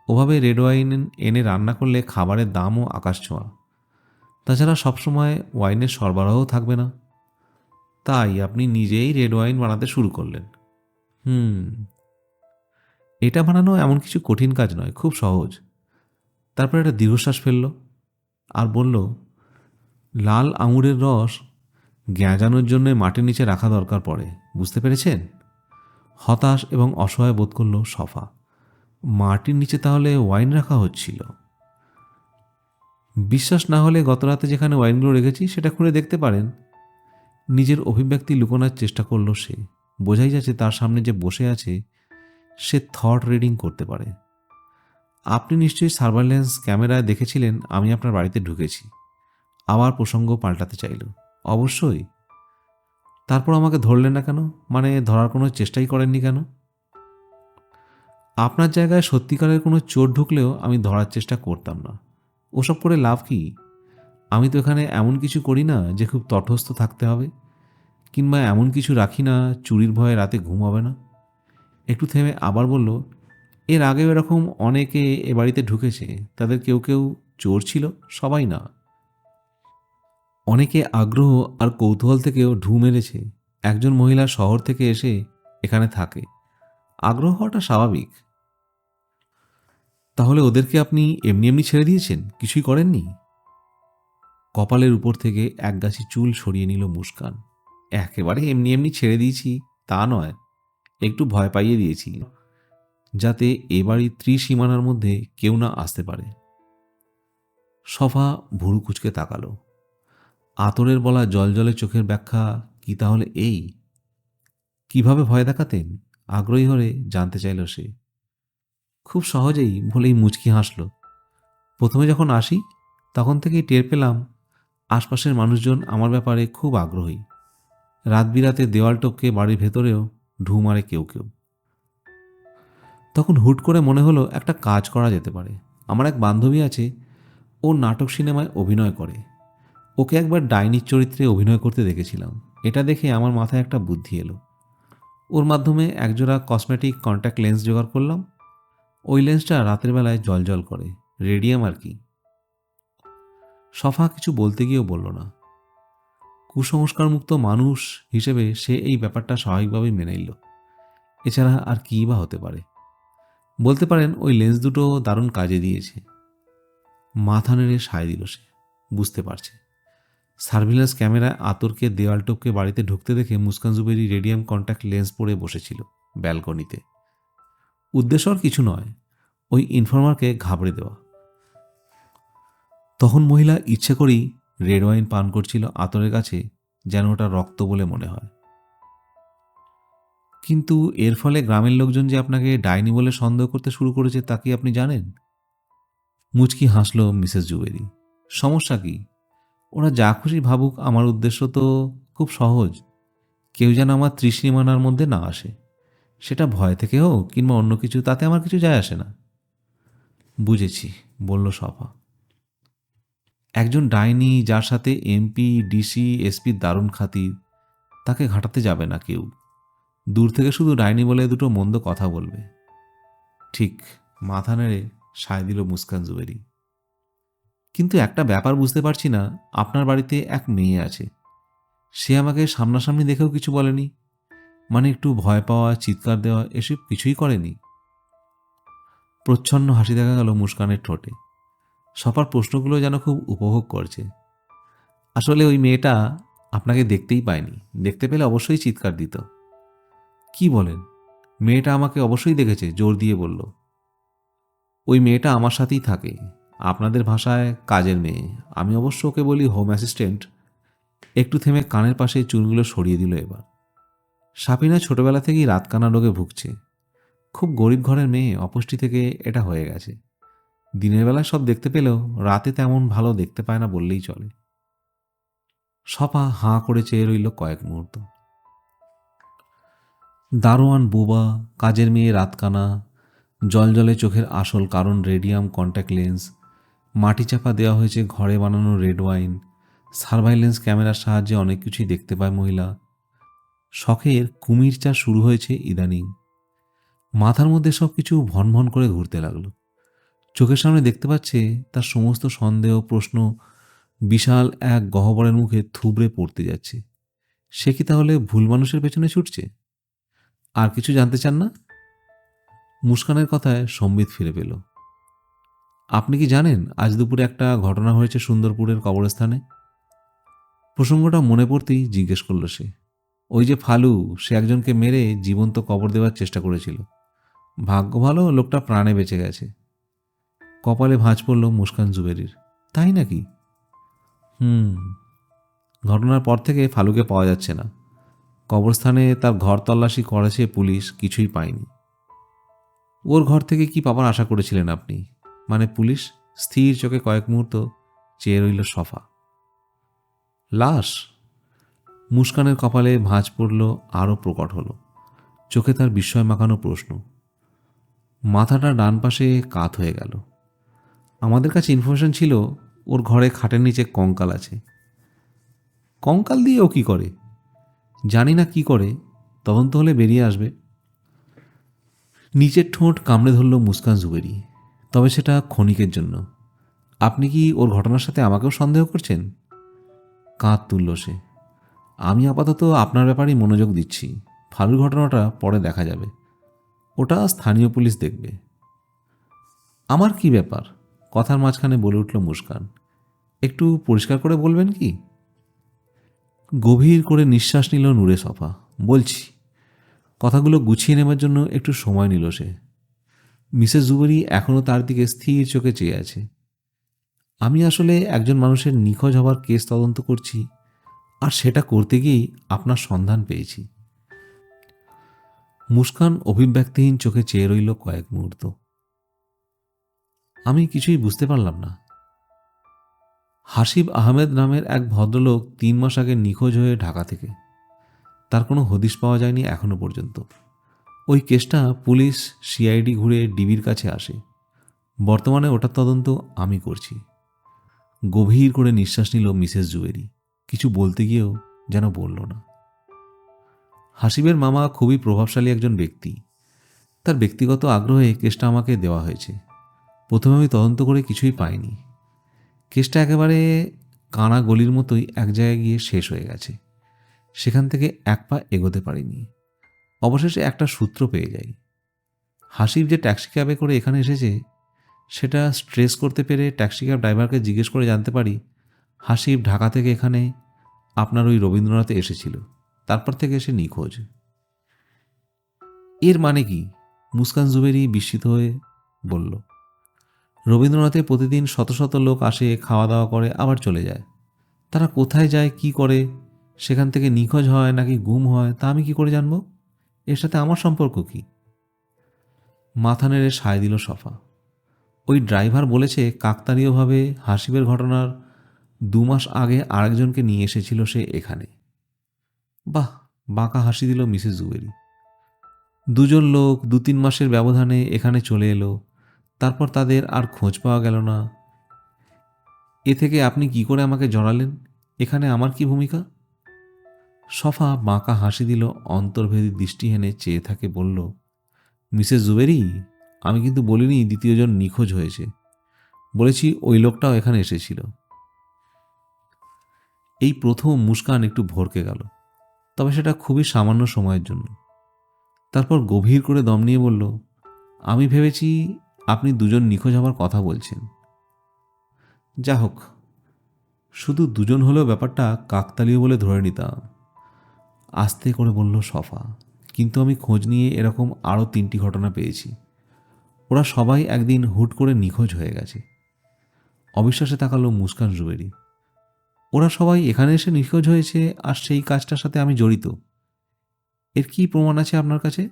ওভাবে রেড ওয়াইন এনে রান্না করলে খাবারের দামও আকাশ ছোঁয়া। তাছাড়া সবসময় ওয়াইনের সরবরাহও থাকবে না। তাই আপনি নিজেই রেড ওয়াইন বানাতে শুরু করলেন। এটা বানানো এমন কিছু কঠিন কাজ নয়, খুব সহজ। তারপর একটা দীর্ঘশ্বাস ফেলল আর বলল, লাল আঙুরের রস গ্যাঁজানোর জন্য মাটির নিচে রাখা দরকার পড়ে, বুঝতে পেরেছেন? হতাশ এবং অসহায় বোধ করল সফা। মাটির নিচে তাহলে ওয়াইন রাখা হচ্ছিল। বিশ্বাস না হলে গতরাতে যেখানে ওয়াইনগুলো রেখেছি সেটা খুলে দেখতে পারেন। নিজের অভিব্যক্তি লুকোনোর চেষ্টা করল সে। বোঝাই যাচ্ছে তার সামনে যে বসে আছে সে থট রিডিং করতে পারে। আপনি নিশ্চয়ই সার্ভাইলেন্স ক্যামেরায় দেখেছিলেন আমি আপনার বাড়িতে ঢুকেছি। আবার প্রসঙ্গ পাল্টাতে চাইল। অবশ্যই। তারপর আমাকে ধরলেন না কেন? মানে ধরার কোনো চেষ্টাই করেননি কেন? আপনার জায়গায় সত্যিকারের কোনো চোর ঢুকলেও আমি ধরার চেষ্টা করতাম না। ওসব করে লাভ কি? আমি তো এখানে এমন কিছু করি না যে খুব তটস্থ থাকতে হবে, কিংবা এমন কিছু রাখি না চুরির ভয়ে রাতে ঘুম হবে না। একটু থেমে আবার বলল, এর আগেও এরকম অনেকে এ বাড়িতে ঢুকেছে। তাদের কেউ কেউ চোর ছিল, সবাই না। অনেকে আগ্রহ আর কৌতূহল থেকেও ঢু মেরেছে। একজন মহিলা শহর থেকে এসে এখানে থাকে, আগ্রহ হওয়াটা স্বাভাবিক। তাহলে ওদেরকে আপনি এমনি এমনি ছেড়ে দিয়েছেন, কিছুই করেননি? কপালের উপর থেকে একগাছি চুল সরিয়ে নিল মুস্কান। একেবারে এমনি এমনি ছেড়ে দিয়েছি তা নয়, একটু ভয় পাইয়ে দিয়েছি, যাতে এ বাড়ির ত্রিসীমানার মধ্যে কেউ না আসতে পারে। সফা ভুরু কুচকে তাকালো। আতরের বলা জলজলে চোখের ব্যাখ্যা কি তাহলে এই? কিভাবে ভয় দেখাতেন? আগ্রহী হয়ে জানতে চাইল সে। খুব সহজেই বলেই মুচকি হাসল। প্রথমে যখন আসি তখন থেকেই টের পেলাম আশপাশের মানুষজন আমার ব্যাপারে খুব আগ্রহী। রাত বিরাতে দেওয়াল টপকে বাড়ির ভেতরেও ঢু মারে কেউ কেউ। তখন হুট করে মনে হলো একটা কাজ করা যেতে পারে। আমার এক বান্ধবী আছে, ও নাটক সিনেমায় অভিনয় করে। ওকে একবার ডাইনির চরিত্রে অভিনয় করতে দেখেছিলাম। এটা দেখে আমার মাথায় একটা বুদ্ধি এলো। ওর মাধ্যমে একজোড়া কসমেটিক কন্ট্যাক্ট লেন্স জোগাড় করলাম। ওই লেন্সটা রাতের বেলায় জলজল করে, রেডিয়াম আর কি। সফা কিছু বলতে গিয়েও বলল না। কুসংস্কারমুক্ত মানুষ হিসেবে সে এই ব্যাপারটা স্বাভাবিকভাবেই মেনে নিল। এছাড়া আর কী বা হতে পারে? বলতে পারেন ওই লেন্স দুটো দারুণ কাজে দিয়েছে। মাথা নেড়ে সায় দিল সে। বুঝতে পারছে। সার্ভিলেন্স ক্যামেরায় আতরকে দেওয়াল টপকে বাড়িতে ঢুকতে দেখে Muskan Zuberi radium contact lens পরে বসেছিল ব্যালকনিতে। উদ্দেশ্য আর কিছু নয়, ওই ইনফর্মারকে ঘাবড়ে দেওয়া। তখন মহিলা ইচ্ছে করেই রেড ওয়াইন পান করছিল আতরের কাছে, যেন ওটা রক্ত বলে মনে হয়। কিন্তু এর ফলে গ্রামের লোকজন যে আপনাকে ডাইনি বলে সন্দেহ করতে শুরু করেছে তা কি আপনি জানেন? মুচকি হাসল মিসেস জুবেরি। সমস্যা কি? ওরা যা খুশি ভাবুক, আমার উদ্দেশ্য তো খুব সহজ। কেউ যেন আমার ত্রিসীমানার মধ্যে না আসে। সেটা ভয় থেকে হোক কিংবা অন্য কিছু, তাতে আমার কিছু যায় আসে না। বুঝেছি, বলল সফা। একজন ডাইনি যার সাথে এমপি, ডিসি, এসপির দারুণ খাতির, তাকে ঘাঁটাতে যাবে না কেউ। দূর থেকে শুধু ডাইনি বলে দুটো মন্দ কথা বলবে। ঠিক, মাথা নেড়ে সায় দিল মুস্কান জুবেরি। কিন্তু একটা ব্যাপার বুঝতে পারছি না, আপনার বাড়িতে এক মেয়ে আছে, সে আমাকে সামনাসামনি দেখেও কিছু বলেনি। মানে একটু ভয় পাওয়া, চিৎকার দেওয়া এসব কিছুই করেনি। প্রচ্ছন্ন হাসি দেখা গেল মুস্কানের ঠোঁটে। সবার প্রশ্নগুলো যেন খুব উপভোগ করছে। আসলে ওই মেয়েটা আপনাকে দেখতেই পায়নি, দেখতে পেলে অবশ্যই চিৎকার দিত। কি বলেন? মেয়েটা আমাকে অবশ্যই দেখেছে, জোর দিয়ে বলল। ওই মেয়েটা আমার সাথেই থাকে, আপনাদের ভাষায় কাজের মেয়ে। আমি অবশ্য ওকে বলি হোম অ্যাসিস্ট্যান্ট। একটু থেমে কানের পাশে চুলগুলো সরিয়ে দিল এবার। সাপিনা ছোটবেলা থেকেই রাতকানা রোগে ভুগছে। খুব গরিব ঘরের মেয়ে, অপুষ্টি থেকে এটা হয়ে গেছে। দিনের বেলায় সব দেখতে পেলেও রাতে তেমন ভালো দেখতে পায় না বললেই চলে। সপা হাঁ করে চেয়ে রইল কয়েক মুহূর্ত। দারোয়ান বুবা, কাজের মেয়ে রাতকানা, জলজলে চোখের আসল কারণ রেডিয়াম কন্ট্যাক্ট লেন্স, মাটি চাপা দেওয়া হয়েছে ঘরে বানানো রেড ওয়াইন, সার্ভাইলেন্স ক্যামেরার সাহায্যে অনেক কিছুই দেখতে পায় মহিলা। শখের কুমির চাষ শুরু হয়েছে ইদানিং। মাথার মধ্যে সব কিছু ভনভন করে ঘুরতে লাগলো। চোখের সামনে দেখতে পাচ্ছে তার সমস্ত সন্দেহ, প্রশ্ন বিশাল এক গহ্বরের মুখে থুবড়ে পড়তে যাচ্ছে। সে কি তাহলে ভুল মানুষের পেছনে ছুটছে? আর কিছু জানতে চান না? মুস্কানের কথায় সম্বিত ফিরে পেল। আপনি কি জানেন আজ দুপুরে একটা ঘটনা হয়েছে সুন্দরপুরের কবরস্থানে? প্রসঙ্গটা মনে পড়তেই জিজ্ঞেস করল সে। ওই যে ফালু, সে একজনকে মেরে জীবন্ত কবর দেওয়ার চেষ্টা করেছিল। ভাগ্য ভালো লোকটা প্রাণে বেঁচে গেছে। কপালে ভাঁজ পড়ল মুস্কান জুবেরির। তাই নাকি? ঘটনার পর থেকে ফালুকে পাওয়া যাচ্ছে না। কবরস্থানে তার ঘর তল্লাশি করেছে পুলিশ, কিছুই পায়নি। ওর ঘর থেকে কি পাবার আশা করেছিলেন আপনি? মানে পুলিশ? স্থির চোখে কয়েক মুহূর্ত চেয়ে রইল সফা। লাশ? মুস্কানের কপালে ভাঁজ পড়ল, আরও প্রকট হলো। চোখে তার বিস্ময় মাখানো প্রশ্ন। মাথাটা ডান পাশে কাত হয়ে গেল। আমাদের কাছে ইনফরমেশন ছিল ওর ঘরে খাটের নিচে কঙ্কাল আছে। কঙ্কাল দিয়ে ও কী করে? জানি না কি করে, তদন্ত হলে বেরিয়ে আসবে। নিচের ঠোঁট কামড়ে ধরল মুস্কান জুবেরি। তবে সেটা ক্ষণিকের জন্য। আপনি কি ওর ঘটনার সাথে আমাকেও সন্দেহ করছেন? কাঁধ তুলল সে। আমি আপাতত আপনার ব্যাপারেই মনোযোগ দিচ্ছি। ফালুর ঘটনাটা পরে দেখা যাবে, ওটা স্থানীয় পুলিশ দেখবে। আমার কি ব্যাপার? কথার মাঝখানে বলে উঠল মুস্কান। একটু পরিষ্কার করে বলবেন কি? গভীর করে নিঃশ্বাস নিল নূরে সফা। বলছি। কথাগুলো গুছিয়ে নেবার জন্য একটু সময় নিল সে। মিসেস জুবেরি এখনও তার দিকে স্থির চোখে চেয়ে আছে। আমি আসলে একজন মানুষের নিখোঁজ হওয়ার কেস তদন্ত করছি, আর সেটা করতে গিয়েই আপনার সন্ধান পেয়েছি। মুস্কান অভিব্যক্তিহীন চোখে চেয়ে রইল কয়েক মুহূর্ত। আমি কিছুই বুঝতে পারলাম না। হাসিব আহমেদ নামের এক ভদ্রলোক 3 মাস আগে নিখোঁজ হয়ে ঢাকা থেকে। তার কোনো হদিশ পাওয়া যায়নি এখনো পর্যন্ত। ওই কেসটা পুলিশ সিআইডি ঘুরে ডিবির কাছে আসে। বর্তমানে ওটার তদন্ত আমি করছি। গভীর করে নিঃশ্বাস নিল মিসেস জুয়েরি। কিছু বলতে গিয়েও যেন বলল না। হাসিবের মামা খুবই প্রভাবশালী একজন ব্যক্তি। তার ব্যক্তিগত আগ্রহে কেসটা আমাকে দেওয়া হয়েছে। প্রথমে আমি তদন্ত করে কিছুই পাইনি। কেসটা একেবারে কানা গলির মতোই এক জায়গায় গিয়ে শেষ হয়ে গেছে। সেখান থেকে এক পা এগোতে পারিনি। অবশেষে একটা সূত্র পেয়ে যাই। হাসিব যে ট্যাক্সি ক্যাবে করে এখানে এসেছে সেটা স্ট্রেস করতে পেরে ট্যাক্সি ক্যাব ড্রাইভারকে জিজ্ঞেস করে জানতে পারি হাসিব ঢাকা থেকে এখানে আপনার ওই রবীন্দ্রনাথে এসেছিল, তারপর থেকে সে নিখোঁজ। এর মানে কি? মুস্কান জুবেরি বিস্মিত হয়ে বলল। রবীন্দ্রনাথে প্রতিদিন শত শত লোক আসে, খাওয়া দাওয়া করে, আবার চলে যায়। তারা কোথায় যায়, কি করে, সেখান থেকে নিখোঁজ হয় নাকি গুম হয় তা আমি কি করে জানব? এর সাথে আমার সম্পর্ক কি? মাথা নেড়ে সায় দিল সফা। ওই ড্রাইভার বলেছে কাকতালীয়ভাবে হাসিবের ঘটনার 2 মাস আগে আরেকজনকে নিয়ে এসেছিল সে এখানে। বাহ! বাঁকা হাসি দিল মিসেস জুবেরি। 2 জন লোক 2-3 মাসের ব্যবধানে এখানে চলে এলো, তারপর তাদের আর খোঁজ পাওয়া গেল না। এ থেকে আপনি কি করে আমাকে জড়ালেন? এখানে আমার কি ভূমিকা? সফা বাঁকা হাসি দিল, অন্তর্ভেদী দৃষ্টি হেনে চেয়ে থাকে বলল, মিসেস জুবেরি, আমি কিন্তু বলিনি দ্বিতীয়জন নিখোঁজ হয়েছে। বলেছি ওই লোকটাও এখানে এসেছিল। এই প্রথম মুস্কান একটু ভরকে গেল, তবে সেটা খুবই সামান্য সময়ের জন্য। তারপর গভীর করে দম নিয়ে বলল, আমি ভেবেছি আপনি 2 জন নিখোঁজ হওয়ার কথা বলছেন। যা হোক, শুধু 2 জন হলেও ব্যাপারটা কাকতালীয় বলে ধরে নিতাম। আস্তে করে বলল সফা। কিন্তু আমি খোঁজ নিয়ে এরকম আরও 3টি ঘটনা পেয়েছি। ওরা সবাই একদিন হুট করে নিখোঁজ হয়ে গেছে। অবিশ্বাসে তাকালো মুস্কান জুবেরি। ওরা সবাই এখানে এসে নিখোঁজ হয়েছে আর সেই কাজটার সাথে আমি জড়িত। এর কি প্রমাণ আছে আপনার কাছে?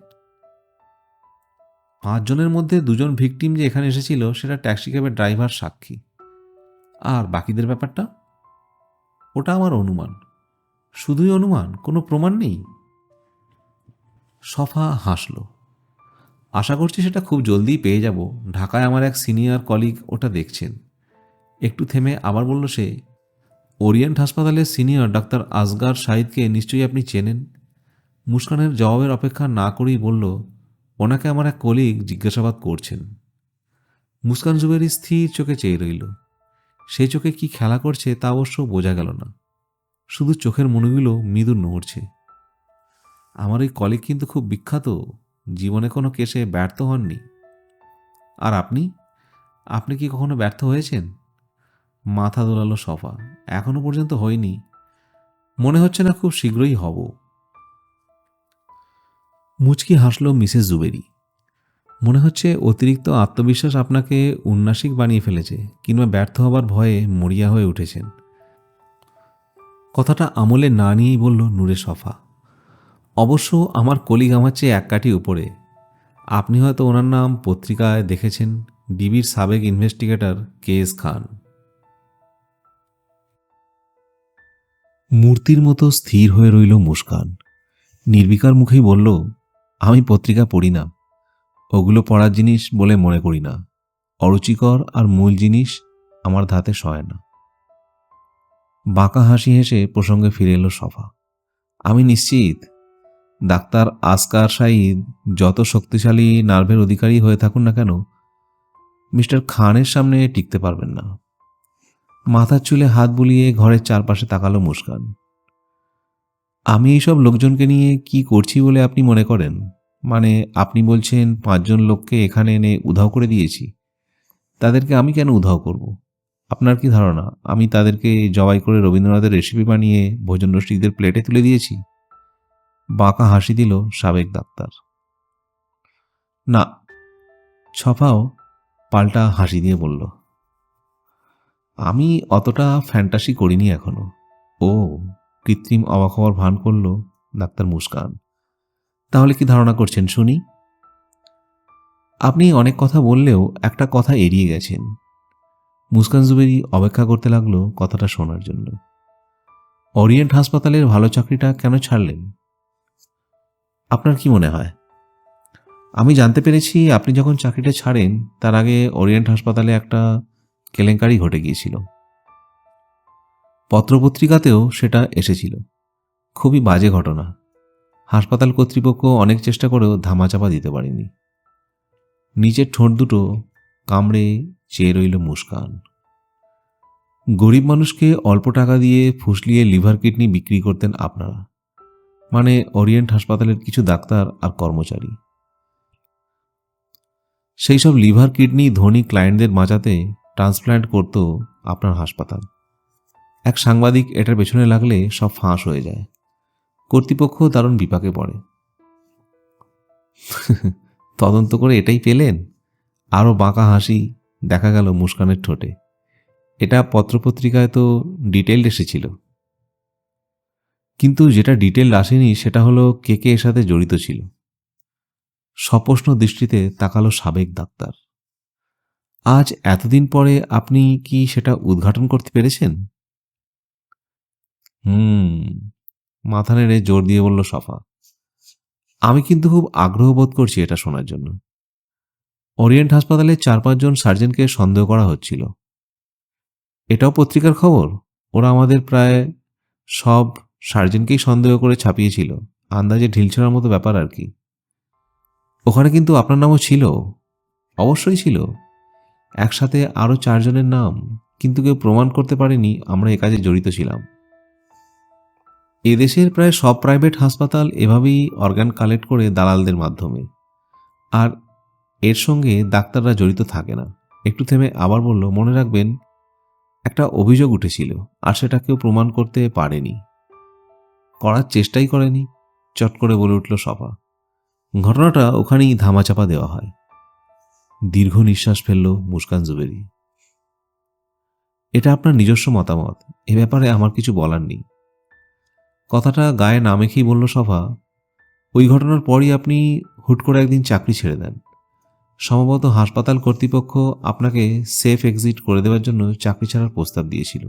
5 জনের মধ্যে 2 জন ভিকটিম যে এখানে এসেছিল সেটা ট্যাক্সি ক্যাবের ড্রাইভার সাক্ষী। আর বাকিদের ব্যাপারটা? ওটা আমার অনুমান। শুধুই অনুমান, কোনো প্রমাণ নেই? সফা হাসল। আশা করছি সেটা খুব জলদিই পেয়ে যাব। ঢাকায় আমার এক সিনিয়র কলিগ ওটা দেখছেন। একটু থেমে আবার বলল সে, ওরিয়েন্ট হাসপাতালের সিনিয়র ডাক্তার আসগার শাহিদকে নিশ্চয়ই আপনি চেনেন? মুস্কানের জবাবের অপেক্ষা না করেই বলল, ওনাকে আমার এক কলিগ জিজ্ঞাসাবাদ করছেন। মুস্কান জুবেরি স্থির চোখে চেয়ে রইল। সেই চোখে কি খেলা করছে তা অবশ্য বোঝা গেল না। শুধু চোখের মণিগুলো মৃদু নড়ছে। আমার ওই কলিগ কিন্তু খুব বিখ্যাত, জীবনে কোনো কেসে ব্যর্থ হননি। আর আপনি? আপনি কি কখনো ব্যর্থ হয়েছেন? মাথা দোলালো সফা। এখনো পর্যন্ত হয়নি। মনে হচ্ছে না খুব শীঘ্রই হব। মুচকি হাসল মিসেস জুবেরি। মনে হচ্ছে অতিরিক্ত আত্মবিশ্বাস আপনাকে উন্নাসিক বানিয়ে ফেলেছে, কিংবা ব্যর্থ হবার ভয়ে মরিয়া হয়ে উঠেছেন। কথাটা আমলে না নিয়েই বলল নূরে সফা। অবশ্য আমার কলিগ আমার চেয়ে এক কাঠি উপরে। আপনি হয়তো ওনার নাম পত্রিকায় দেখেছেন, ডিবির সাবেক ইনভেস্টিগেটর KS খান। মূর্তির মতো স্থির হয়ে রইল মুস্কান। নির্বিকার মুখেই বলল, আমি পত্রিকা পড়ি না, ওগুলো পড়ার জিনিস বলে মনে করি না। অরুচিকর আর মূল জিনিস আমার ধাতে সয় না। বাঁকা হাসি হেসে প্রসঙ্গে ফিরে এলো সফা। আমি নিশ্চিত ডাক্তার আসকার সাঈদ যত শক্তিশালী নার্ভের অধিকারী হয়ে থাকুন না কেন, মিস্টার খানের সামনে টিকতে পারবেন না। মাথার চুলে হাত বুলিয়ে ঘরের চারপাশে তাকালো মুস্কান। আমি এইসব লোকজনকে নিয়ে কি করছি বলে আপনি মনে করেন? মানে আপনি বলছেন 5 জন লোককে এখানে এনে উধাও করে দিয়েছি? তাদেরকে আমি কেন উধাও করব? আপনার কি ধারণা আমি তাদেরকে জবাই করে রবীন্দ্রনাথের রেসিপি বানিয়ে ভোজন রসিকদের প্লেটে তুলে দিয়েছি? বাঁকা হাসি দিল সাবেক ডাক্তার। না। ছফাও পাল্টা হাসি দিয়ে বলল, আমি অতটা ফ্যান্টাসি করিনি এখনো। ও, কৃত্রিম অবাক হওয়ার ভান করল ডাক্তার মুস্কান। তাহলে কি ধারণা করছেন শুনি? আপনি অনেক কথা বললেও একটা কথা এড়িয়ে গেছেন। মুস্কান জুবেরি অপেক্ষা করতে লাগলো কথাটা শোনার জন্য। ওরিয়েন্ট হাসপাতালের ভালো চাকরিটা কেন ছাড়লেন? আপনার কি মনে হয়? আমি জানতে পেরেছি আপনি যখন চাকরিটা ছাড়েন তার আগে ওরিয়েন্ট হাসপাতালে একটা কেলেঙ্কারি ঘটে গিয়েছিল। পত্রপত্রিকাতেও সেটা এসেছিল। খুবই বাজে ঘটনা। হাসপাতাল কর্তৃপক্ষ অনেক চেষ্টা করেও ধামাচাপা দিতে পারেনি। নিচের ঠোঁট দুটো কামড়ে চেয়ে রইল মুস্কান। গরিব মানুষকে অল্প টাকা দিয়ে ফুসলিয়ে লিভার কিডনি বিক্রি করতেন আপনারা, মানে ওরিয়েন্ট হাসপাতালের কিছু ডাক্তার আর কর্মচারী। সেই সব লিভার কিডনি ধনী ক্লায়েন্টদের বাঁচাতে ট্রান্সপ্ল্যান্ট করত আপনার হাসপাতাল। এক সাংবাদিক এটার পেছনে লাগলে সব ফাঁস হয়ে যায়। কর্তৃপক্ষ দারুণ বিপাকে পড়ে। তদন্ত করে এটাই পেলেন? আরও বাঁকা হাসি দেখা গেল মুস্কানের ঠোঁটে। এটা পত্রপত্রিকায় তো ডিটেইলড এসেছিল। কিন্তু যেটা ডিটেইলড আসেনি সেটা হলো কে কে এর সাথে জড়িত ছিল। সপ্রশ্ন দৃষ্টিতে তাকালো সাবেক ডাক্তার। আজ এতদিন পরে আপনি কি সেটা উদ্ঘাটন করতে পেরেছেন? মাথা নেড়ে জোর দিয়ে বলল সফা। আমি কিন্তু খুব আগ্রহ বোধ করছি এটা শোনার জন্য। ওরিয়েন্ট হাসপাতালে 4-5 জন সার্জেনকে সন্দেহ করা হচ্ছিল। এটাও পত্রিকার খবর? ওরা আমাদের প্রায় সব সার্জেনকেই সন্দেহ করে ছাপিয়েছিল। আন্দাজে ঢিল ছোড়ার মতো ব্যাপার আর কি। ওখানে কিন্তু আপনার নামও ছিল। অবশ্যই ছিল। একসাথে আরও 4 জনের নাম, কিন্তু কেউ প্রমাণ করতে পারেনি আমরা এ কাজে জড়িত ছিলাম। এদেশের প্রায় সব প্রাইভেট হাসপাতাল এভাবেই অর্গান কালেক্ট করে দালালদের মাধ্যমে, আর এর সঙ্গে ডাক্তাররা জড়িত থাকে না। একটু থেমে আবার বলল, মনে রাখবেন একটা অভিযোগ উঠেছিল আর সেটা কেউ প্রমাণ করতে পারেনি, করার চেষ্টাই করেনি। চট করে বলে উঠল সফা। ঘটনাটা ওখানেই ধামাচাপা দেওয়া হয়। দীর্ঘ নিঃশ্বাস ফেলল মুস্কান জুবেরি। এটা আপনার নিজস্ব মতামত, এ ব্যাপারে আমার কিছু বলার নেই। কথাটা গায়ে না মেখেই বলল সফা। ওই ঘটনার পরই আপনি হুট করে একদিন চাকরি ছেড়ে দেন। সম্ভবত হাসপাতাল কর্তৃপক্ষ আপনাকে সেফ এক্সিট করে দেওয়ার জন্য চাকরি ছাড়ার প্রস্তাব দিয়েছিল,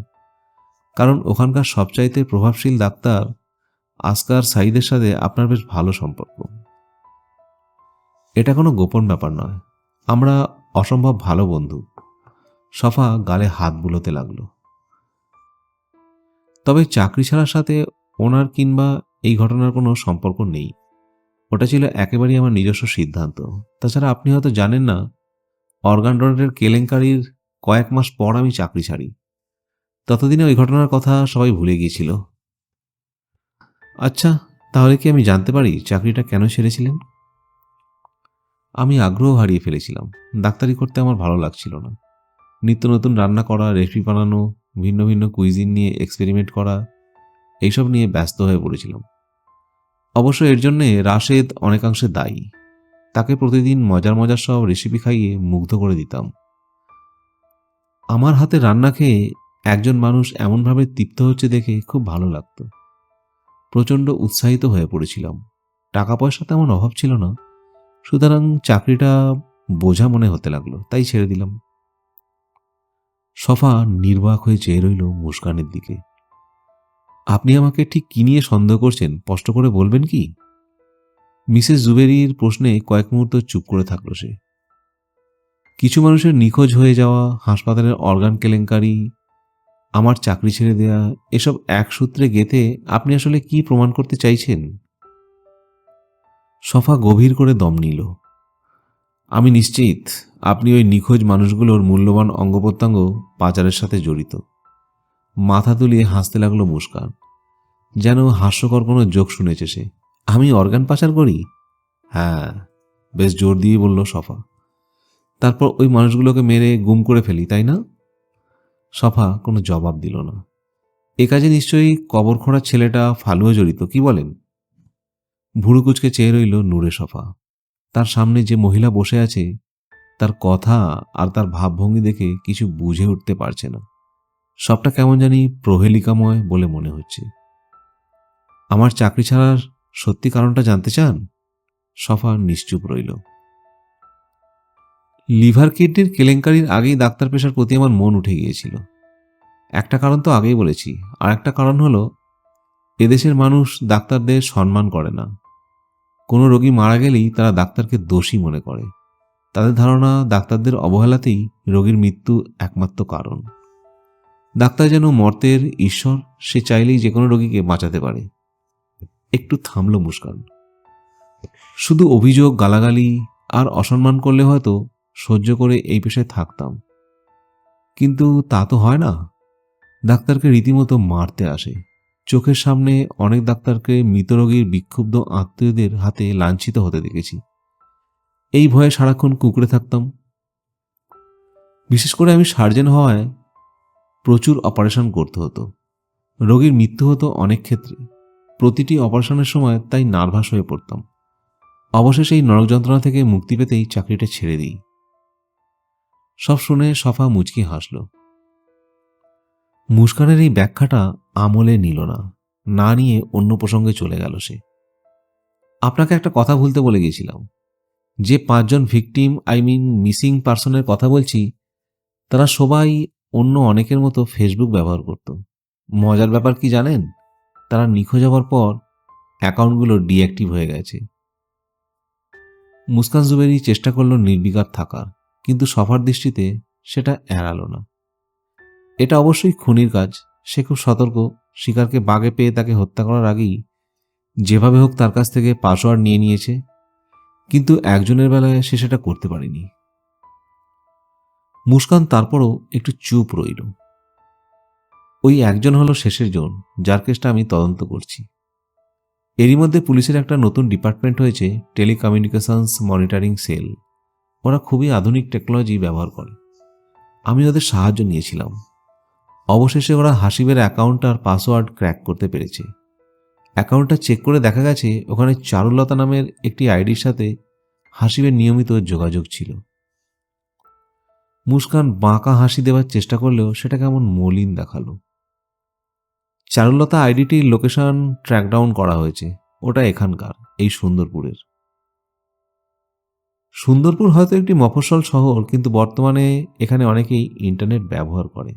কারণ ওখানকার সবচাইতে প্রভাবশীল ডাক্তার আসকার সাঈদের সাথে আপনার বেশ ভালো সম্পর্ক। এটা কোনো গোপন ব্যাপার নয়, আমরা অসম্ভব ভালো বন্ধু। সফা গালে হাত বুলোতে লাগলো। তবে চাকরি ছাড়ার সাথে ওনার কিংবা এই ঘটনার কোনো সম্পর্ক নেই। ওটা ছিল একেবারেই আমার নিজস্ব সিদ্ধান্ত। তাছাড়া আপনি হয়তো জানেন না, অর্গান ডোনেটের কেলেঙ্কারির কয়েক মাস পর আমি চাকরি ছাড়ি। ততদিনে ওই ঘটনার কথা সবাই ভুলে গিয়েছিল। আচ্ছা, তাহলে কি আমি জানতে পারি চাকরিটা কেন ছেড়েছিলেন? আমি আগ্রহ হারিয়ে ফেলেছিলাম। ডাক্তারি করতে আমার ভালো লাগছিল না। নিত্য নতুন রান্না করা, রেসিপি বানানো, ভিন্ন ভিন্ন কুইজিন নিয়ে এক্সপেরিমেন্ট করা, এইসব নিয়ে ব্যস্ত হয়ে পড়েছিলাম। অবশ্য এর জন্যে রাশেদ অনেকাংশে দায়ী। তাকে প্রতিদিন মজার মজার সব রেসিপি খাইয়ে মুগ্ধ করে দিতাম। আমার হাতে রান্না খেয়ে একজন মানুষ এমনভাবে তৃপ্ত হচ্ছে দেখে খুব ভালো লাগতো। প্রচণ্ড উৎসাহিত হয়ে পড়েছিলাম। টাকা পয়সা তেমন অভাব ছিল না, সুতরাং চাকরিটা বোঝা মনে হতে লাগলো, তাই ছেড়ে দিলাম। সফা নির্বাক হয়ে চেয়ে রইল মুস্কানের দিকে। আপনি আমাকে ঠিক কি নিয়ে সন্দেহ করছেন, স্পষ্ট করে বলবেন কি? মিসেস জুবেরির প্রশ্নে কয়েক মুহূর্ত চুপ করে থাকল সে। কিছু মানুষের নিখোঁজ হয়ে যাওয়া, হাসপাতালের অর্গান কেলেঙ্কারি, আমার চাকরি ছেড়ে দেয়া, এসব এক সূত্রে গেঁথে আপনি আসলে কি প্রমাণ করতে চাইছেন? সফা গভীর করে দম নিল। আমি নিশ্চিত আপনি ওই নিখোঁজ মানুষগুলোর মূল্যবান অঙ্গপ্রত্যঙ্গ পাচারের সাথে জড়িত। মাথা তুলিয়ে হাসতে লাগলো মুস্কান, যেন হাস্যকর কোনো জোক শুনেছে সে। আমি অর্গান পাচার করি? হ্যাঁ, বেশ জোর দিয়ে বলল সফা। তারপর ওই মানুষগুলোকে মেরে গুম করে ফেলি, তাই না? সফা কোনো জবাব দিল না। এ কাজে নিশ্চয়ই কবর খোঁড়ার ছেলেটা ফালুও জড়িত, কি বলেন? ভুরু কুচকে চেয়ে রইল নূরে সফা। তার সামনে যে মহিলা বসে আছে, তার কথা আর তার ভাবভঙ্গি দেখে কিছু বুঝে উঠতে পারছে না। সবটা কেমন জানি প্রহেলিকাময় বলে মনে হচ্ছে। আমার চাকরি ছাড়ার সত্যি কারণটা জানতে চান? সফা নিশ্চুপ রইল। লিভার কিডনির কেলেঙ্কারির আগেই ডাক্তার পেশার প্রতি আমার মন উঠে গিয়েছিল। একটা কারণ তো আগেই বলেছি, আর একটা কারণ হলো এদেশের মানুষ ডাক্তারদের সম্মান করে না। কোনো রোগী মারা গেলেই তারা ডাক্তারকে দোষী মনে করে। তাদের ধারণা ডাক্তারদের অবহেলাতেই রোগীর মৃত্যু একমাত্র কারণ। ডাক্তার যেন মর্তের ঈশ্বর, সে চাইলেই যে কোনো রোগীকে বাঁচাতে পারে। একটু থামল মুস্কান। শুধু অভিযোগ, গালাগালি আর অসম্মান করলে হয়তো সহ্য করে এই পেশায় থাকতাম, কিন্তু তা তো হয় না। ডাক্তারকে রীতিমতো মারতে আসে। চোখের সামনে অনেক ডাক্তারকে মৃত রোগীর বিক্ষুব্ধ আত্মীয়দের হাতে লাঞ্ছিত হতে দেখেছি। এই ভয়ে সারাক্ষণ কুঁকড়ে থাকতাম। বিশেষ করে আমি সার্জেন হওয়ায় প্রচুর অপারেশন করতে হতো। রোগীর মৃত্যু হতো অনেক ক্ষেত্রে। প্রতিটি অপারেশনের সময় তাই নার্ভাস হয়ে পড়তাম। অবশেষে এই নরক যন্ত্রণা থেকে মুক্তি পেতেই চাকরিটা ছেড়ে দিই। সব শুনে সফা মুচকি হাসল। মুস্কানের এই ব্যাখ্যাটা আমলে নিল না, না নিয়ে অন্য প্রসঙ্গে চলে গেল সে। আপনাকে একটা কথা ভুলতে বলে গিয়েছিলাম। যে 5 জন ভিকটিম, মিসিং পার্সনের কথা বলছি, তারা সবাই অন্য অনেকের মতো ফেসবুক ব্যবহার করত। মজার ব্যাপার কি জানেন? তারা নিখোঁজ হওয়ার পর অ্যাকাউন্টগুলো ডিঅ্যাক্টিভ হয়ে গেছে। মুস্কান জুবেরি চেষ্টা করল নির্বিকার থাকার, কিন্তু সফার দৃষ্টিতে সেটা এড়ালো না। এটা অবশ্যই খুনির কাজ। সে খুব সতর্ক। শিকারকে বাগে পেয়ে তাকে হত্যা করার আগেই যেভাবে হোক তার কাছ থেকে পাসওয়ার্ড নিয়ে নিয়েছে, কিন্তু একজনের বেলায় সে সেটা করতে পারেনি। মুস্কান তারপরও একটু চুপ রইল। ওই একজন হলো শেষের জন, যার কেসটা আমি তদন্ত করছি। এরই মধ্যে পুলিশের একটা নতুন ডিপার্টমেন্ট হয়েছে, টেলিকমিউনিকেশনস মনিটরিং সেল। ওরা খুবই আধুনিক টেকনোলজি ব্যবহার করে। আমি ওদের সাহায্য নিয়েছিলাম। অবশেষে ওরা হাসিবের অ্যাকাউন্ট আর পাসওয়ার্ড ক্র্যাক করতে পেরেছে। অ্যাকাউন্টটা চেক করে দেখা গেছে ওখানে চারুলতা নামের একটি আইডির সাথে হাসিবের নিয়মিত যোগাযোগ ছিল। মুস্কান বাঁকা হাসি দেওয়ার চেষ্টা করলেও সেটা কেমন মলিন দেখালো। চারুলতা আইডিটির লোকেশন ট্র্যাকডাউন করা হয়েছে। ওটা এখানকার, এই সুন্দরপুরের। সুন্দরপুর হয়তো একটি মফস্বল শহর, কিন্তু বর্তমানে এখানে অনেকেই ইন্টারনেট ব্যবহার করে।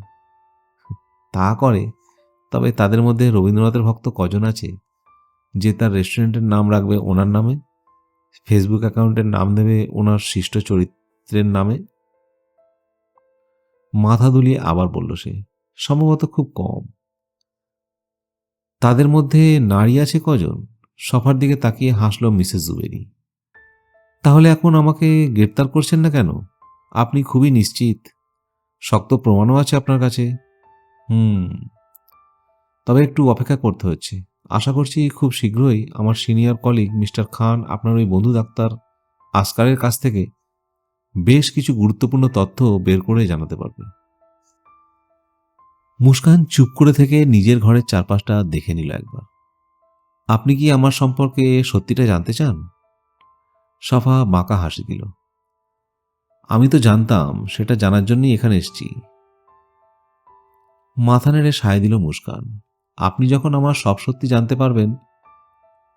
তা করে, তবে তাদের মধ্যে রবীন্দ্রনাথের ভক্ত কজন আছে যে তার রেস্টুরেন্টের নাম রাখবে ওনার নামে, ফেসবুক অ্যাকাউন্টের নাম দেবে ওনার শিষ্ট চরিত্রের নামে? মাথা দুলিয়ে আবার বলল সে, সম্ভবত খুব কম। তাদের মধ্যে নারী আছে কজন? সফার দিকে তাকিয়ে হাসল মিসেস জুবেরি। তাহলে এখন আমাকে গ্রেপ্তার করছেন না কেন? আপনি খুবই নিশ্চিত? শক্ত প্রমাণও আছে আপনার কাছে? তবে একটু অপেক্ষা করতে হচ্ছে। আশা করছি খুব শীঘ্রই আমার সিনিয়র কলিগ মিস্টার খান আপনার ওই বন্ধু ডাক্তার আসকারের কাছ থেকে বেশ কিছু গুরুত্বপূর্ণ তথ্য বের করে জানাতে পারবে। মুস্কান চুপ করে থেকে নিজের ঘরের চারপাশটা দেখে নিল একবার। আপনি কি আমার সম্পর্কে সত্যিটা জানতে চান? সফা বাঁকা হাসি দিল। আমি তো জানতাম, সেটা জানার জন্যই এখানে এসেছি। মাথা নেড়ে সায় দিল মুস্কান। আপনি যখন আমার সব সত্যি জানতে পারবেন,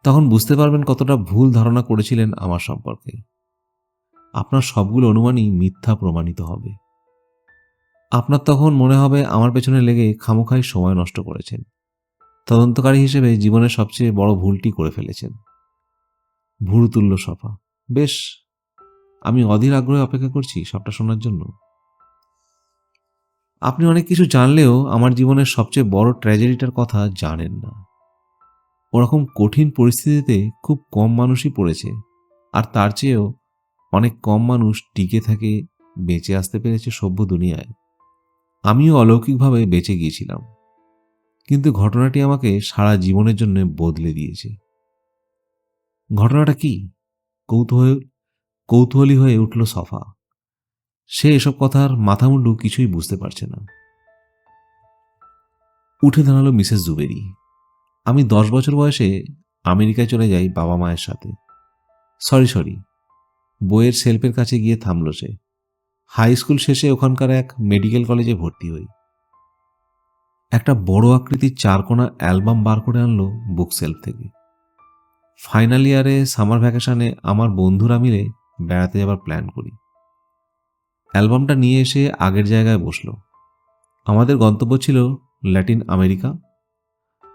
তখন বুঝতে পারবেন কতটা ভুল ধারণা করেছিলেন আমার সম্পর্কে। আপনার সবগুলো অনুমানই মিথ্যা প্রমাণিত হবে। আপনার তখন মনে হবে আমার পেছনে লেগে খামোখাই সময় নষ্ট করেছেন। তদন্তকারী হিসেবে জীবনের সবচেয়ে বড় ভুলটি করে ফেলেছেন। ভুরু তুলল সফা। বেশ, আমি অধীর আগ্রহে অপেক্ষা করছি সবটা শোনার জন্য। আপনি অনেক কিছু জানলেও আমার জীবনের সবচেয়ে বড় ট্র্যাজেডিটার কথা জানেন না। ওরকম কঠিন পরিস্থিতিতে খুব কম মানুষই পড়েছে, আর তার চেয়েও অনেক কম মানুষ টিকে থাকে, বেঁচে আসতে পেরেছে সভ্য দুনিয়ায়। আমিও অলৌকিকভাবে বেঁচে গিয়েছিলাম, কিন্তু ঘটনাটি আমাকে সারা জীবনের জন্য বদলে দিয়েছে। ঘটনাটা কি? কৌতূহলী হয়ে উঠল সফা। সে এসব কথার মাথামুন্ডু কিছুই বুঝতে পারছে না। উঠে দাঁড়ালো মিসেস জুবেরি। আমি 10 বছর বয়সে আমেরিকায় চলে যাই বাবা মায়ের সাথে। সরি, বইয়ের শেলফের কাছে গিয়ে থামল সে। হাই স্কুল শেষে ওখানকার এক মেডিকেল কলেজে ভর্তি হই। একটা বড় আকৃতির 4 কোণা অ্যালবাম বার করে আনলো বুক সেলফ থেকে। ফাইনাল ইয়ারে সামার ভ্যাকেশনে আমার বন্ধুরা মিলে বেড়াতে যাবার প্ল্যান করি। অ্যালবামটা নিয়ে এসে আগের জায়গায় বসল। আমাদের গন্তব্য ছিল Latin America,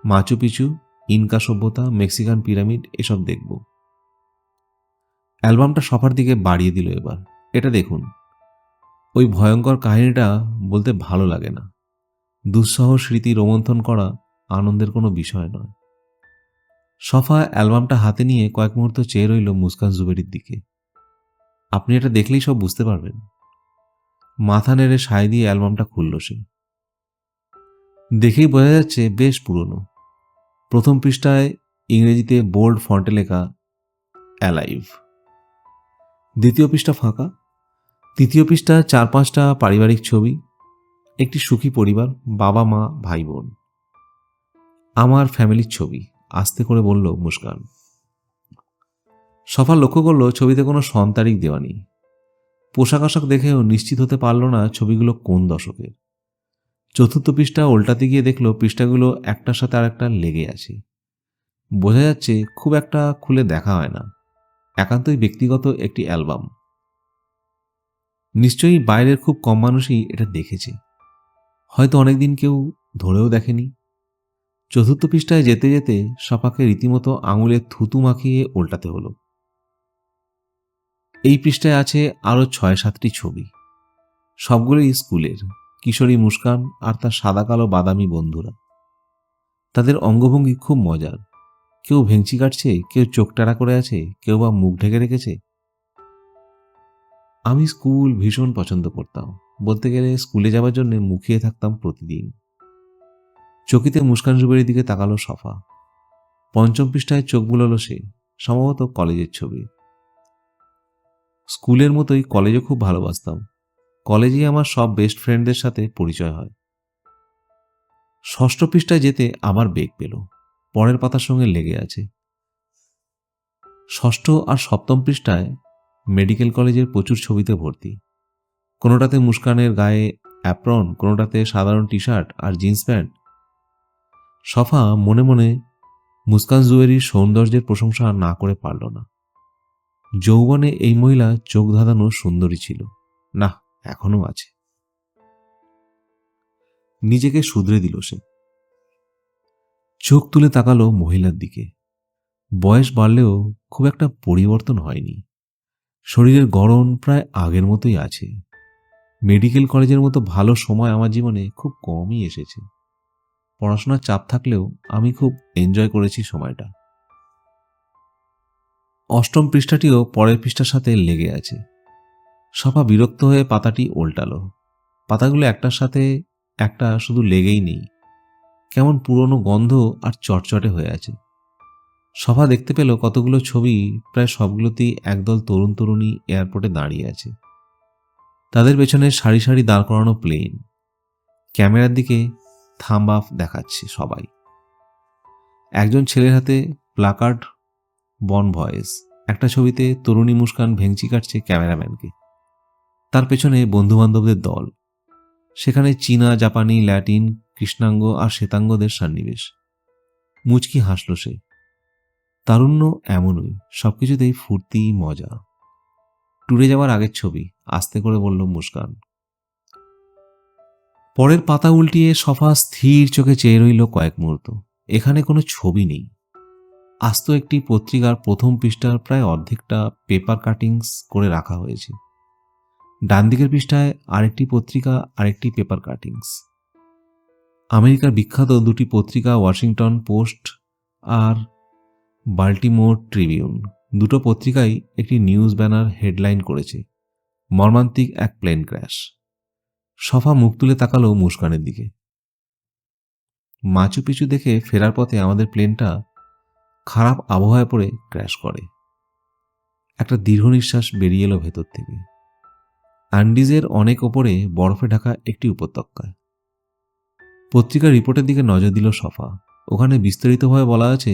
Machu Picchu, Inca সভ্যতা, মেক্সিকান পিরামিড, এসব দেখব। অ্যালবামটা সফার দিকে বাড়িয়ে দিল এবার। এটা দেখুন। ওই ভয়ঙ্কর কাহিনীটা বলতে ভালো লাগে না। দুঃসহ স্মৃতি রোমন্থন করা আনন্দের কোনো বিষয় নয়। সফা অ্যালবামটা হাতে নিয়ে কয়েক মুহূর্ত চেয়ে রইল মুস্কান জুবেরির দিকে। আপনি এটা দেখলেই সব বুঝতে পারবেন। মাথা নেড়ে সায় দিয়ে অ্যালবামটা খুলল সে। দেখেই বোঝা যাচ্ছে বেশ পুরনো। প্রথম পৃষ্ঠায় ইংরেজিতে বোল্ড ফন্টে লেখা অ্যালাইভ। দ্বিতীয় পৃষ্ঠা ফাঁকা। তৃতীয় পৃষ্ঠা 4-5টা পারিবারিক ছবি, একটি সুখী পরিবার, বাবা মা ভাই বোন। আমার ফ্যামিলির ছবি, আস্তে করে বলল মুস্কান। সফা লক্ষ্য করল ছবিতে কোনো সন তারিখ দেওয়া নেই। পোশাক আশাক দেখেও নিশ্চিত হতে পারল না ছবিগুলো কোন দশকের। চতুর্থ পৃষ্ঠা উল্টাতে গিয়ে দেখল পৃষ্ঠাগুলো একটার সাথে আরেকটা লেগে আছে। বোঝা যাচ্ছে খুব একটা খুলে দেখা হয় না, একান্তই ব্যক্তিগত একটি অ্যালবাম। নিশ্চয়ই বাইরের খুব কম মানুষই এটা দেখেছে, হয়তো অনেকদিন কেউ ধরেও দেখেনি। চতুর্থ পৃষ্ঠায় যেতে যেতে সফাকে রীতিমতো আঙুলে থুতু মাখিয়ে উল্টাতে হলো। এই পৃষ্ঠায় আছে আরও 6-7টি ছবি, সবগুলোই স্কুলের। কিশোরী মুস্কান আর তার সাদা কালো বাদামি বন্ধুরা। তাদের অঙ্গভঙ্গি খুব মজার। কেউ ভেংচি কাটছে, কেউ চোখ টেরা করে আছে, কেউ বা মুখ ঢেকে রেখেছে। আমি স্কুল ভীষণ পছন্দ করতাম। বলতে গেলে স্কুলে যাওয়ার জন্য মুখিয়ে থাকতাম প্রতিদিন। চকিতে মুস্কান জুবেরির দিকে তাকালো সফা। পঞ্চম পৃষ্ঠায় চোখ বুলালো সে। সম্ভবত কলেজের ছবি। স্কুলের মতোই কলেজও খুব ভালোবাসতাম। কলেজেই আমার সব বেস্ট ফ্রেন্ডদের সাথে পরিচয় হয়। ষষ্ঠ পৃষ্ঠায় যেতে আবার বেগ পেল। পরের পাতার সঙ্গে লেগে আছে। ষষ্ঠ আর সপ্তম পৃষ্ঠায় মেডিকেল কলেজের প্রচুর ছবিতে ভর্তি। কোনোটাতে মুস্কানের গায়ে অ্যাপ্রন, কোনোটাতে সাধারণ টি শার্ট আর জিন্স প্যান্ট। সফা মনে মনে মুস্কান জুয়েরির সৌন্দর্যের প্রশংসা না করে পারল না। যৌবনে এই মহিলা চোখ ধাঁধানো সুন্দরী ছিল। না, এখনো আছে। নিজেকে শুধরে দিল সে। চোখ তুলে তাকালো মহিলার দিকে। বয়স বাড়লেও খুব একটা পরিবর্তন হয়নি। শরীরের গড়ন প্রায় আগের মতোই আছে। মেডিকেল কলেজের মতো ভালো সময় আমার জীবনে খুব কমই এসেছে। পড়াশোনার চাপ থাকলেও আমি খুব এনজয় করেছি সময়টা। অষ্টম পৃষ্ঠাটিও পরের পৃষ্ঠার সাথে লেগে আছে। সফা বিরক্ত হয়ে পাতাটি উল্টালো। পাতাগুলো একটার সাথে একটা শুধু লেগেই নেই, কেমন পুরনো গন্ধ আর চটচটে হয়ে আছে। সফা দেখতে পেল কতগুলো ছবি, প্রায় সবগুলোতেই একদল তরুণ তরুণী এয়ারপোর্টে দাঁড়িয়ে আছে। তাদের পেছনে সারি সারি দাঁড় করানো প্লেন। ক্যামেরার দিকে থাম্ব আপ দেখাচ্ছে সবাই। একজন ছেলের হাতে প্লাকার্ড বন ভয়েস। একটা ছবিতে তরুণী মুস্কান ভেংচি কাটছে ক্যামেরাম্যানকে, তার পেছনে বন্ধুবান্ধবদের দল, সেখানে চীনা, জাপানি, ল্যাটিন, কৃষ্ণাঙ্গ আর শ্বেতাঙ্গদের সন্নিবেশ। মুচকি হাসল সে। তারুণ্য এমনই, সবকিছুতেই ফুর্তি, মজা। ট্যুরে যাওয়ার আগের ছবি, আস্তে করে বলল মুস্কান। পরের পাতা উল্টিয়ে সফা স্থির চোখে চেয়ে রইল কয়েক মুহূর্ত। এখানে কোনো ছবি নেই। আস্ত একটি পত্রিকার প্রথম পৃষ্ঠার প্রায় অর্ধেকটা পেপার কাটিংস করে রাখা হয়েছে। ডান দিকের পৃষ্ঠায় আরেকটি পত্রিকা, আরেকটি পেপার কাটিংস। আমেরিকার বিখ্যাত দুটি পত্রিকা, ওয়াশিংটন পোস্ট আর বাল্টিমোর ট্রিবিউন, দুটো পত্রিকাই একটি নিউজ ব্যানার হেডলাইন করেছে, মর্মান্তিক এক প্লেন ক্র্যাশ। সফা মুখ তুলে তাকালো মুস্কানের দিকে। মাচু পিছু দেখে ফেরার পথে আমাদের প্লেনটা খারাপ আবহাওয়ায় পড়ে ক্র্যাশ করে। একটা দীর্ঘ নিঃশ্বাস বেরিয়ে এলো ভেতর থেকে। অ্যান্ডিজের অনেক ওপরে বরফে ঢাকা একটি উপত্যকায়। পত্রিকার রিপোর্টের দিকে নজর দিল সফা। ওখানে বিস্তারিতভাবে বলা আছে,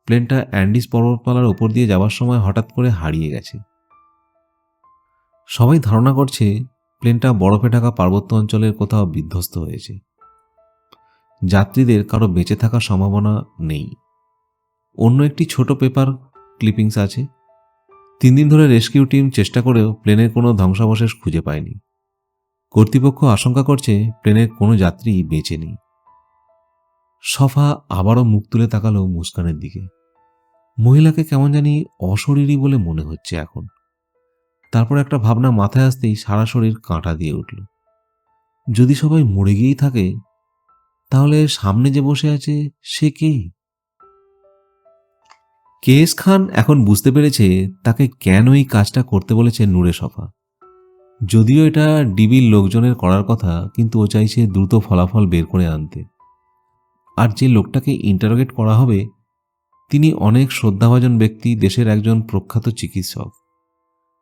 প্লেনটা অ্যান্ডিজ পর্বতমালার ওপর দিয়ে যাওয়ার সময় হঠাৎ করে হারিয়ে গেছে। সবাই ধারণা করছে প্লেনটা বরফে ঢাকা পার্বত্য অঞ্চলের কোথাও বিধ্বস্ত হয়েছে। যাত্রীদের কারো বেঁচে থাকার সম্ভাবনা নেই। অন্য একটি ছোট পেপার ক্লিপিংস আছে, 3 দিন ধরে রেস্কিউ টিম চেষ্টা করেও প্লেনের কোনো ধ্বংসাবশেষ খুঁজে পায়নি। কর্তৃপক্ষ আশঙ্কা করছে প্লেনের কোনো যাত্রী বেঁচে নেই। সফা আবারও মুখ তুলে তাকালো মুস্কানের দিকে। মহিলাকে কেমন জানি অশরীরী বলে মনে হচ্ছে এখন। তারপর একটা ভাবনা মাথায় আসতেই সারা শরীর কাঁটা দিয়ে উঠল। যদি সবাই মরে গিয়েই থাকে, তাহলে সামনে যে বসে আছে সে কে? কেএস খান এখন বুঝতে পেরেছে তাকে কেন এই কাজটা করতে বলেছে নূরে সফা। যদিও এটা ডিবির লোকজনের করার কথা, কিন্তু ও চাইছে দ্রুত ফলাফল বের করে আনতে। আর যে লোকটাকে ইন্টারোগেট করা হবে, তিনি অনেক শ্রদ্ধাভাজন ব্যক্তি, দেশের একজন প্রখ্যাত চিকিৎসক।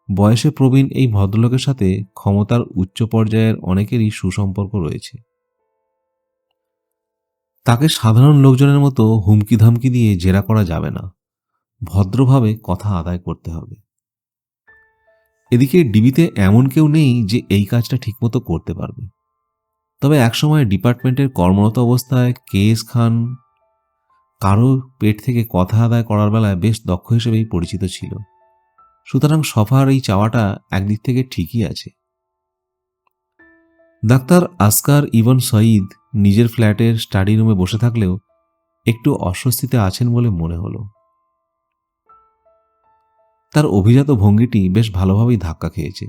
বয়সে প্রবীণ এই ভদ্রলোকের সাথে ক্ষমতার উচ্চ পর্যায়ের অনেকেরই সুসম্পর্ক রয়েছে। তাকে সাধারণ লোকজনের মতো হুমকি ধামকি দিয়ে জেরা করা যাবে না, ভদ্রভাবে কথা আদায় করতে হবে। এদিকে ডিবিতে এমন কেউ নেই যে এই কাজটা ঠিকমতো করতে পারবে। তবে একসময় ডিপার্টমেন্টের কর্মরত অবস্থায় কেএস খান কারো পেট থেকে কথা আদায় করার বেলায় বেশ দক্ষ হিসেবেই পরিচিত ছিল। সুতরাং সফার এই চাওয়াটা একদিক থেকে ঠিকই আছে। ডাক্তার আসকার ইবন সঈদ নিজের ফ্ল্যাটের স্টাডি রুমে বসে থাকলেও একটু অস্বস্তিতে আছেন বলে মনে হলো। তার অভিজাত ভঙ্গিটি বেশ ভালোভাবেই ধাক্কা খেয়েছে।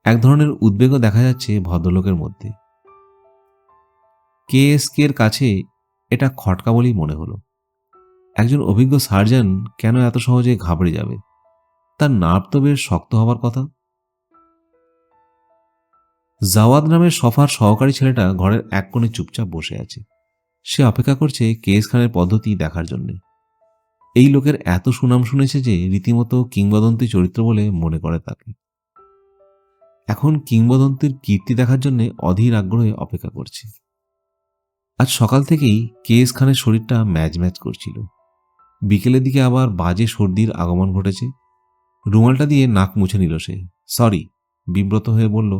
এক ধরনের উদ্বেগও দেখা যাচ্ছে ভদ্রলোকের মধ্যে। কেএসকের কাছে এটা খটকা বলেই মনে হলো। একজন অভিজ্ঞ সার্জন কেন এত সহজে ঘাবড়ে যাবে? তার নার্ভ তো বেশ শক্ত হবার কথা। জাওয়াদ নামের সফার সহকারী ছেলেটা ঘরের এক কোণে চুপচাপ বসে আছে। সে অপেক্ষা করছে কেএস খানের পদ্ধতি দেখার জন্যে। এই লোকের এত সুনাম শুনেছে যে রীতিমতো কিংবদন্তি চরিত্র বলে মনে করে তাকে। এখন কিংবদন্তির কীর্তি দেখার জন্য অধীর আগ্রহে অপেক্ষা করছে। আজ সকাল থেকেই কেএস খানের শরীরটা ম্যাজ ম্যাজ করছিল। বিকেলের দিকে আবার বাজে সর্দির আগমন ঘটেছে। রুমালটা দিয়ে নাক মুছে নিল সে। সরি, বিব্রত হয়ে বলল,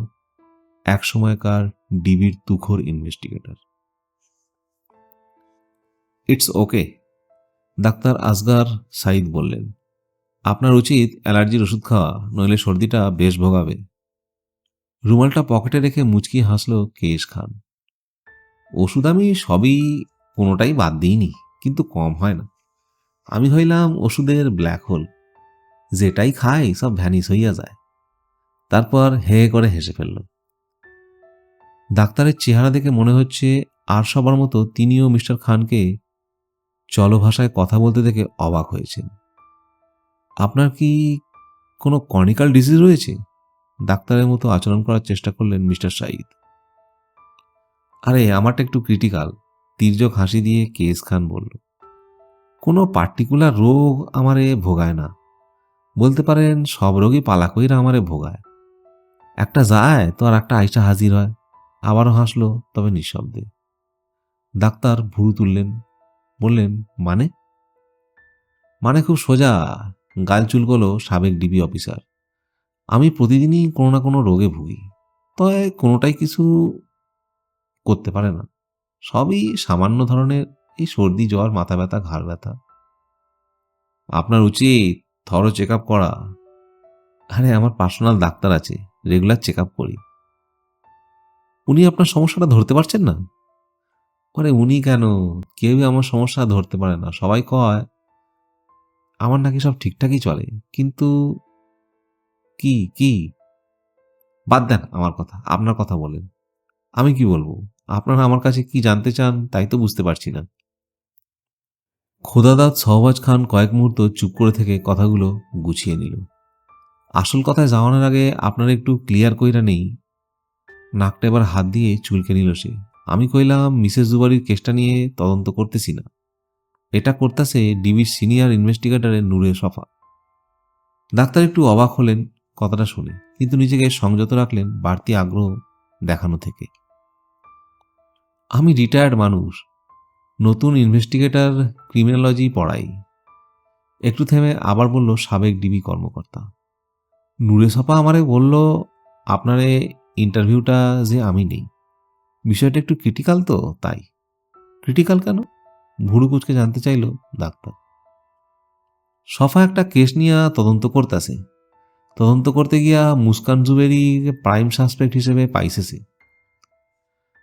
এক সময়কার ডিবির তুখোর ইনভেস্টিগেটর। ইটস ওকে, ডাক্তার আসগার সাইদ বললেন। আপনার উচিত অ্যালার্জির ওষুধ খাওয়া, নইলে সর্দিটা বেশ ভোগাবে। রুমালটা পকেটে রেখে মুচকি হাসল কেএস খান। ওষুধ আমি সবই, কোনোটাই বাদ দিইনি, কিন্তু কম হয় না। আমি হইলাম ওষুধের ব্ল্যাক হোল, যেটাই খাই সব ভ্যানিস হইয়া যায়। তারপর হে করে হেসে ফেলল। ডাক্তারের চেহারা দেখে মনে হচ্ছে আর সবার মতো তিনিও মিস্টার খানকে চলভাষায় কথা বলতে দেখে অবাক হয়েছেন। আপনার কি কোনো কর্নিক্যাল ডিজিজ রয়েছে? ডাক্তারের মতো আচরণ করার চেষ্টা করলেন মিস্টার সাঈদ। আরে আমারটা একটু ক্রিটিক্যাল, তির্যক হাসি দিয়ে কেএস খান বলল। কোনো পার্টিকুলার রোগ আমারে ভোগায় না, বলতে পারেন সব রোগই পালা কইরা আমারে ভোগায়। একটা যায় তো আর একটা আইসা হাজির হয়। আবারও হাসলো, তবে নিঃশব্দে। ডাক্তার ভুরু তুললেন, বললেন, মানে? মানে খুব সোজা। গাল চুলকোলো সাবেক ডিবি অফিসার। আমি প্রতিদিনই কোনো না কোনো রোগে ভুগি, তবে কোনোটাই কিছু করতে পারে না। সবই সামান্য ধরনের, এই সর্দি, জ্বর, মাথা ব্যথা, ঘাড় ব্যথা। আপনার উচিত থরো চেক আপ করা। আরে আমার পার্সোনাল ডাক্তার আছে, রেগুলার চেক আপ করি। উনি আপনার সমস্যাটা ধরতে পারছেন না? আরে উনি কেন, কেউই আমার সমস্যা ধরতে পারে না। সবাই কয় আমার নাকি সব ঠিকঠাকই চলে, কিন্তু কি কি বাদ দেন আমার কথা, আপনার কথা বলেন। আমি কি বলবো? আপনারা আমার কাছে কি জানতে চান তাই তো বুঝতে পারছি না। খোদাদাদ শহবাজ খান কয়েক মুহূর্ত চুপ করে থেকে কথাগুলো গুছিয়ে নিল। আসল কথায় যাওয়ানোর আগে আপনারা একটু ক্লিয়ার কইরা নেই। নাকটা এবার হাত দিয়ে চুলকে নিল সে। আমি কইলাম মিসেস জুবারির কেসটা নিয়ে তদন্ত করতেছি না, এটা করতেছে ডিবির সিনিয়র ইনভেস্টিগেটরের নূরে সফা। ডাক্তার একটু অবাক হলেন কথাটা শুনে, কিন্তু নিজেকে সংযত রাখলেন বাড়তি আগ্রহ দেখানো থেকে। আমি রিটায়ার্ড মানুষ, নতুন ইনভেস্টিগেটর, ক্রিমিনোলজি পড়াই। একটু থেমে আবার বলল সাবেক ডিবি কর্মকর্তা। নূরে সফা আমারে বলল আপনারে ইন্টারভিউটা যে আমি নেই, বিষয়টা একটু ক্রিটিক্যাল তো তাই। ক্রিটিক্যাল কেন? ভুরু কুচকে জানতে চাইল ডাক্তার। সফা একটা কেস নিয়ে তদন্ত করতেছে। তদন্ত করতে গিয়া মুস্কান জুবেরি প্রাইম সাসপেক্ট হিসেবে পাইছে সে।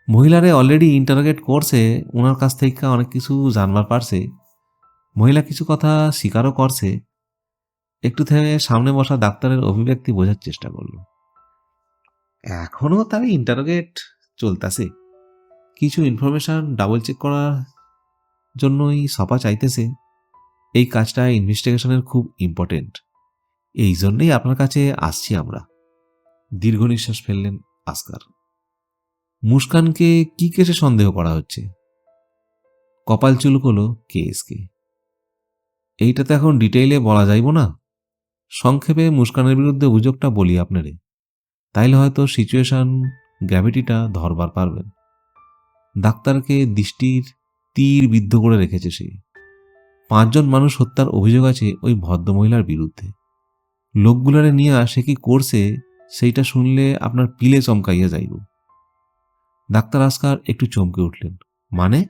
মহিলারে অলরেডি ইন্টারোগেট করছে, ওনার কাছ থেকে অনেক কিছু জানবার পারছে। মহিলা কিছু কথা স্বীকারও করছে। একটু থেমে সামনে বসা ডাক্তারের অভিব্যক্তি বোঝার চেষ্টা করল। এখনও তার ইন্টারোগেট চলতেছে, কিছু ইনফরমেশন ডাবল চেক করার জন্যই সপা চাইতেছে। এই কাজটা ইনভেস্টিগেশনের খুব ইম্পর্টেন্ট, এই জন্যই আপনার কাছে আসছি আমরা। দীর্ঘ নিঃশ্বাস ফেললেন আসকার। মুস্কানকে কি কেসে সন্দেহ করা হচ্ছে? কপাল চুলকোলো কেএসকে। এইটা তো এখন ডিটেইলে বলা যাইব না। সংক্ষেপে মুস্কানের বিরুদ্ধে অভিযোগটা বলি আপনারে, তাইলে হয়তো সিচুয়েশন গ্র্যাভিটিটা ধরবার পারবেন। ডাক্তারকে দৃষ্টির তীর বিদ্ধ করে রেখেছে সে। 5 জন মানুষ হত্যার অভিযোগ আছে ওই ভদ্রমহিলার বিরুদ্ধে। লোকগুলারে নিয়ে সে কি করছে সেইটা শুনলে আপনার পিলে চমকাইয়া যাইব। ডাক্তার আসকার একটু চমকে উঠলেন। মানে?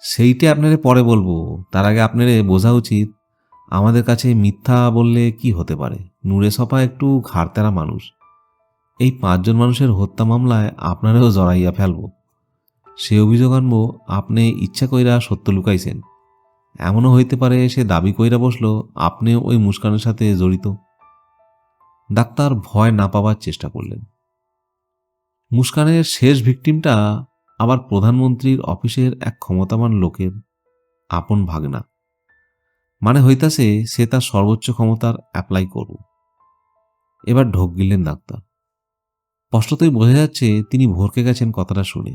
সেইটা আপনারে পরে বলবো, তার আগে আপনারে বোঝা উচিত আমাদের কাছে মিথ্যা বললে কি হতে পারে। নূরে সফা একটু ঘাড়তেরা মানুষ। এই 5 জন মানুষের হত্যা মামলায় আপনারেও জড়াইয়া ফেলব। সে অভিযোগ আনবো আপনি ইচ্ছা কইরা সত্য লুকাইছেন। এমনও হইতে পারে সে দাবি কইরা বসলো আপনিও ওই মুস্কানের সাথে জড়িত। ডাক্তার ভয় না পাবার চেষ্টা করলেন। মুস্কানের শেষ ভিকটিমটা আবার প্রধানমন্ত্রীর অফিসের এক ক্ষমতাবান লোকের আপন ভাগনা। মানে হইতাছে সে তার সর্বোচ্চ ক্ষমতার অ্যাপ্লাই করব। এবার ঢোক গিললেন ডাক্তার। স্পষ্টতই বোঝা যাচ্ছে তিনি ভরকে গেছেন কথাটা শুনে।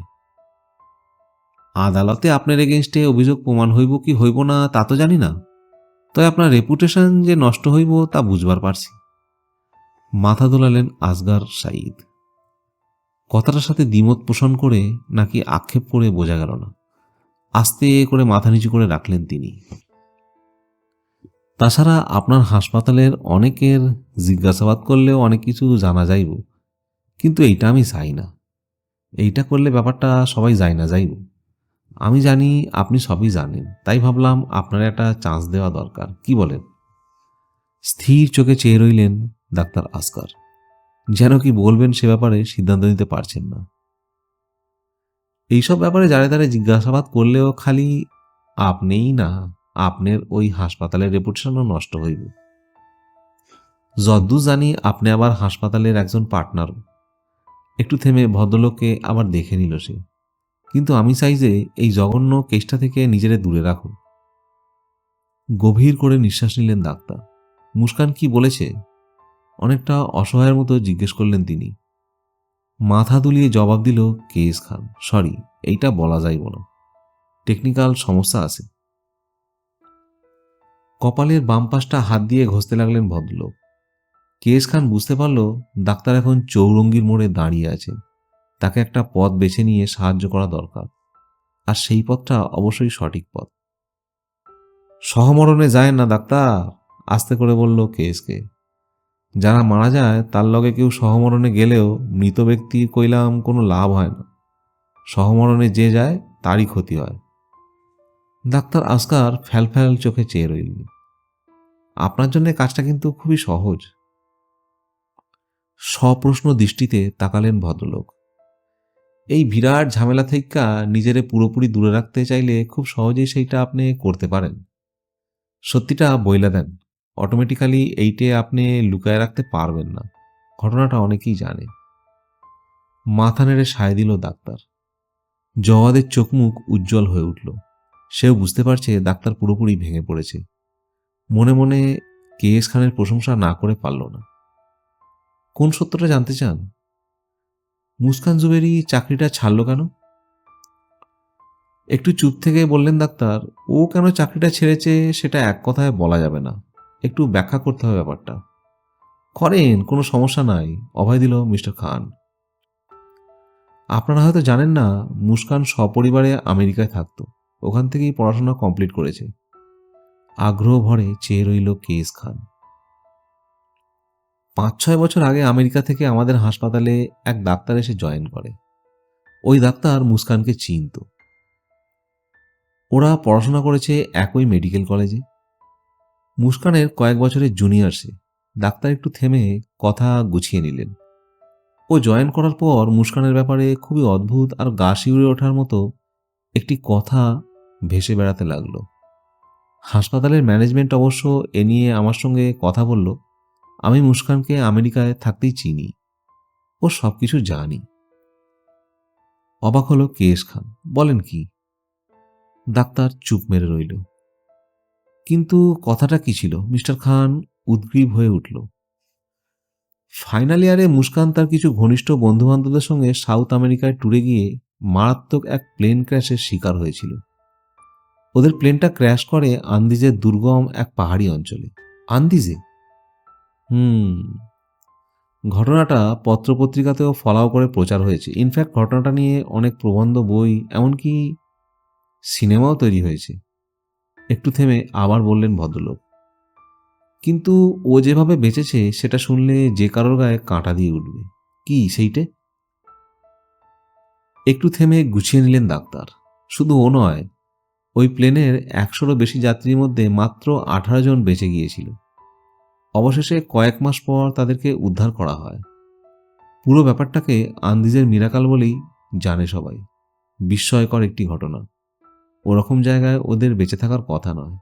আদালতে আপনার এগেনস্টে অভিযোগ প্রমাণ হইব কি হইব না তা তো জানি না, তবে আপনার রেপুটেশন যে নষ্ট হইব তা বুঝবার পারছি। মাথা দোলালেন আসগার সাঈদ। কথাটার সাথে দ্বিমত পোষণ করে নাকি আক্ষেপ করে বোঝা গেল না। আস্তে করে মাথা নিচু করে রাখলেন তিনি। তাছাড়া আপনার হাসপাতালের অনেকের জিজ্ঞাসাবাদ করলেও অনেক কিছু জানা যাইব, কিন্তু এইটা আমি চাই না। এইটা করলে ব্যাপারটা সবাই যায় না যাইব। আমি জানি আপনি সবই জানেন, তাই ভাবলাম আপনার একটা চান্স দেওয়া দরকার, কি বলেন? স্থির চোখে চেয়ে রইলেন ডাক্তার আসকার, যেন কি বলবেন সে ব্যাপারে সিদ্ধান্ত নিতে পারছেন না। এইসব ব্যাপারে যারে তারে জিজ্ঞাসাবাদ করলেও খালি আপনিই না, আপনার ওই হাসপাতালের রেপুটেশনও নষ্ট হইব। যদ্দূর জানি আপনি আবার হাসপাতালের একজন পার্টনারও। একটু থেমে ভদ্রলোককে আবার দেখে নিল সে। কিন্তু আমি চাই যে এই জঘন্য কেসটা থেকে নিজেরে দূরে রাখুন। গভীর করে নিঃশ্বাস নিলেন ডাক্তার। মুস্কান কি বলেছে? অনেকটা অসহায়ের মতো জিজ্ঞেস করলেন তিনি। মাথা দুলিয়ে জবাব দিল কেএস খান, সরি, এইটা বলা যাইব না, টেকনিক্যাল সমস্যা আছে। কপালের বাম পাশটা হাত দিয়ে ঘষতে লাগলেন ভদ্রলোক। কেএস খান বুঝতে পারল ডাক্তার এখন চৌরঙ্গীর মোড়ে দাঁড়িয়ে আছেন। তাকে একটা পথ বেছে নিয়ে সাহায্য করা দরকার, আর সেই পথটা অবশ্যই সঠিক পথ। সহমরণে যায় না ডাক্তার, আস্তে করে বলল কেএসকে। যারা মারা যায় তার লগে কেউ সহমরণে গেলেও মৃত ব্যক্তির কইলাম কোনো লাভ হয় না। সহমরণে যে যায় তারই ক্ষতি হয়। ডাক্তার আসকার ফ্যালফ্যাল চোখে চেয়ে রইল। আপনার জন্য কাজটা কিন্তু খুবই সহজ। সপ্রশ্ন দৃষ্টিতে তাকালেন ভদ্রলোক। এই বিরাট ঝামেলা থেকে নিজেরে পুরোপুরি দূরে রাখতে চাইলে খুব সহজেই সেইটা আপনি করতে পারেন। সত্যিটা বইলা দেন, অটোমেটিক্যালি এইটে আপনি লুকায় রাখতে পারবেন না। ঘটনাটা অনেকেই জানে। মাথা নেড়ে সায় দিল ডাক্তার। জওয়াদের চোখ মুখ উজ্জ্বল হয়ে উঠল। সেও বুঝতে পারছে ডাক্তার পুরোপুরি ভেঙে পড়েছে। মনে মনে কেএস খানের প্রশংসা না করে পারল না। কোন সত্যটা জানতে চান? মুস্কান জুবেরি চাকরিটা ছাড়ল কেন? একটু চুপ থেকে বললেন ডাক্তার, ও কেন চাকরিটা ছেড়েছে সেটা এক কথায় বলা যাবে না, একটু ব্যাখ্যা করতে হবে ব্যাপারটা। করেন, কোনো সমস্যা নাই, অভয় দিল মিস্টার খান। আপনারা হয়তো জানেন না, মুস্কান সপরিবারে আমেরিকায় থাকতো। ওখান থেকেই পড়াশোনা কমপ্লিট করেছে। আগ্রহ ভরে চেয়ে রইল কেএস খান। 5-6 বছর আগে আমেরিকা থেকে আমাদের হাসপাতালে এক ডাক্তার এসে জয়েন করে। ওই ডাক্তার মুস্কানকে চিনত। ওরা পড়াশোনা করেছে একই মেডিকেল কলেজে। মুস্কানের কয়েক বছরের জুনিয়র সে। ডাক্তার একটু থেমে কথা গুছিয়ে নিলেন। ও জয়েন করার পর মুস্কানের ব্যাপারে খুবই অদ্ভুত আর গা শিউরে ওঠার মতো একটি কথা ভেসে বেড়াতে লাগলো। হাসপাতালের ম্যানেজমেন্ট অবশ্য এ নিয়ে আমার সঙ্গে কথা বলল। আমি মুস্কানকে আমেরিকায় থাকতেই চিনি, ও সব কিছু জানি। অবাক হলো কেএস খান। বলেন কি? ডাক্তার চুপ মেরে রইল। কিন্তু কথাটা কি ছিল? মিস্টার খান উদ্গ্রীব হয়ে উঠল। ফাইনাল ইয়ারে মুস্কান তার কিছু ঘনিষ্ঠ বন্ধুবান্ধবদের সঙ্গে সাউথ আমেরিকায় ট্যুরে গিয়ে মারাত্মক এক প্লেন ক্র্যাশের শিকার হয়েছিল। ওদের প্লেনটা ক্র্যাশ করে আন্দিজের দুর্গম এক পাহাড়ি অঞ্চলে। আন্দিজে? ঘটনাটা পত্রপত্রিকাতেও ফলাও করে প্রচার হয়েছে। ইনফ্যাক্ট ঘটনাটা নিয়ে অনেক প্রবন্ধ, বই, এমনকি সিনেমাও তৈরি হয়েছে। একটু থেমে আবার বললেন ভদ্রলোক, কিন্তু ও যেভাবে বেঁচেছে সেটা শুনলে যে কারোর গায়ে কাঁটা দিয়ে উঠবে। কি সেইটে? একটু থেমে গুছিয়ে নিলেন ডাক্তার। শুধু ও নয়, ওই প্লেনের 100-রও বেশি যাত্রীর মধ্যে মাত্র 18 জন বেঁচে গিয়েছিল। অবশেষে কয়েক মাস পর তাদেরকে উদ্ধার করা হয়। পুরো ব্যাপারটাকে আন্দিজের মিরাকাল বলেই জানে সবাই। বিস্ময়কর একটি ঘটনা। ওরকম জায়গায় ওদের বেঁচে থাকার কথা নয়।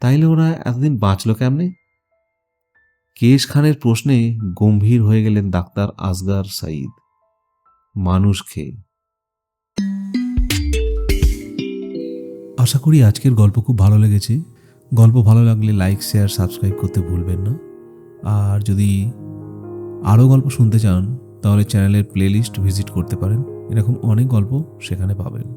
তাইলে ওরা এতদিন বাঁচল কেমনে? কেশ খানের প্রশ্নে গম্ভীর হয়ে গেলেন ডাক্তার আসগার সাঈদ। মানুষ খেয়ে। আশা করি আজকের গল্প খুব ভালো লেগেছে। গল্প ভালো লাগলে লাইক, শেয়ার, সাবস্ক্রাইব করতে ভুলবেন না। আর যদি আরও গল্প শুনতে চান তাহলে চ্যানেলের প্লেলিস্ট ভিজিট করতে পারেন। এরকম অনেক গল্প সেখানে পাবেন।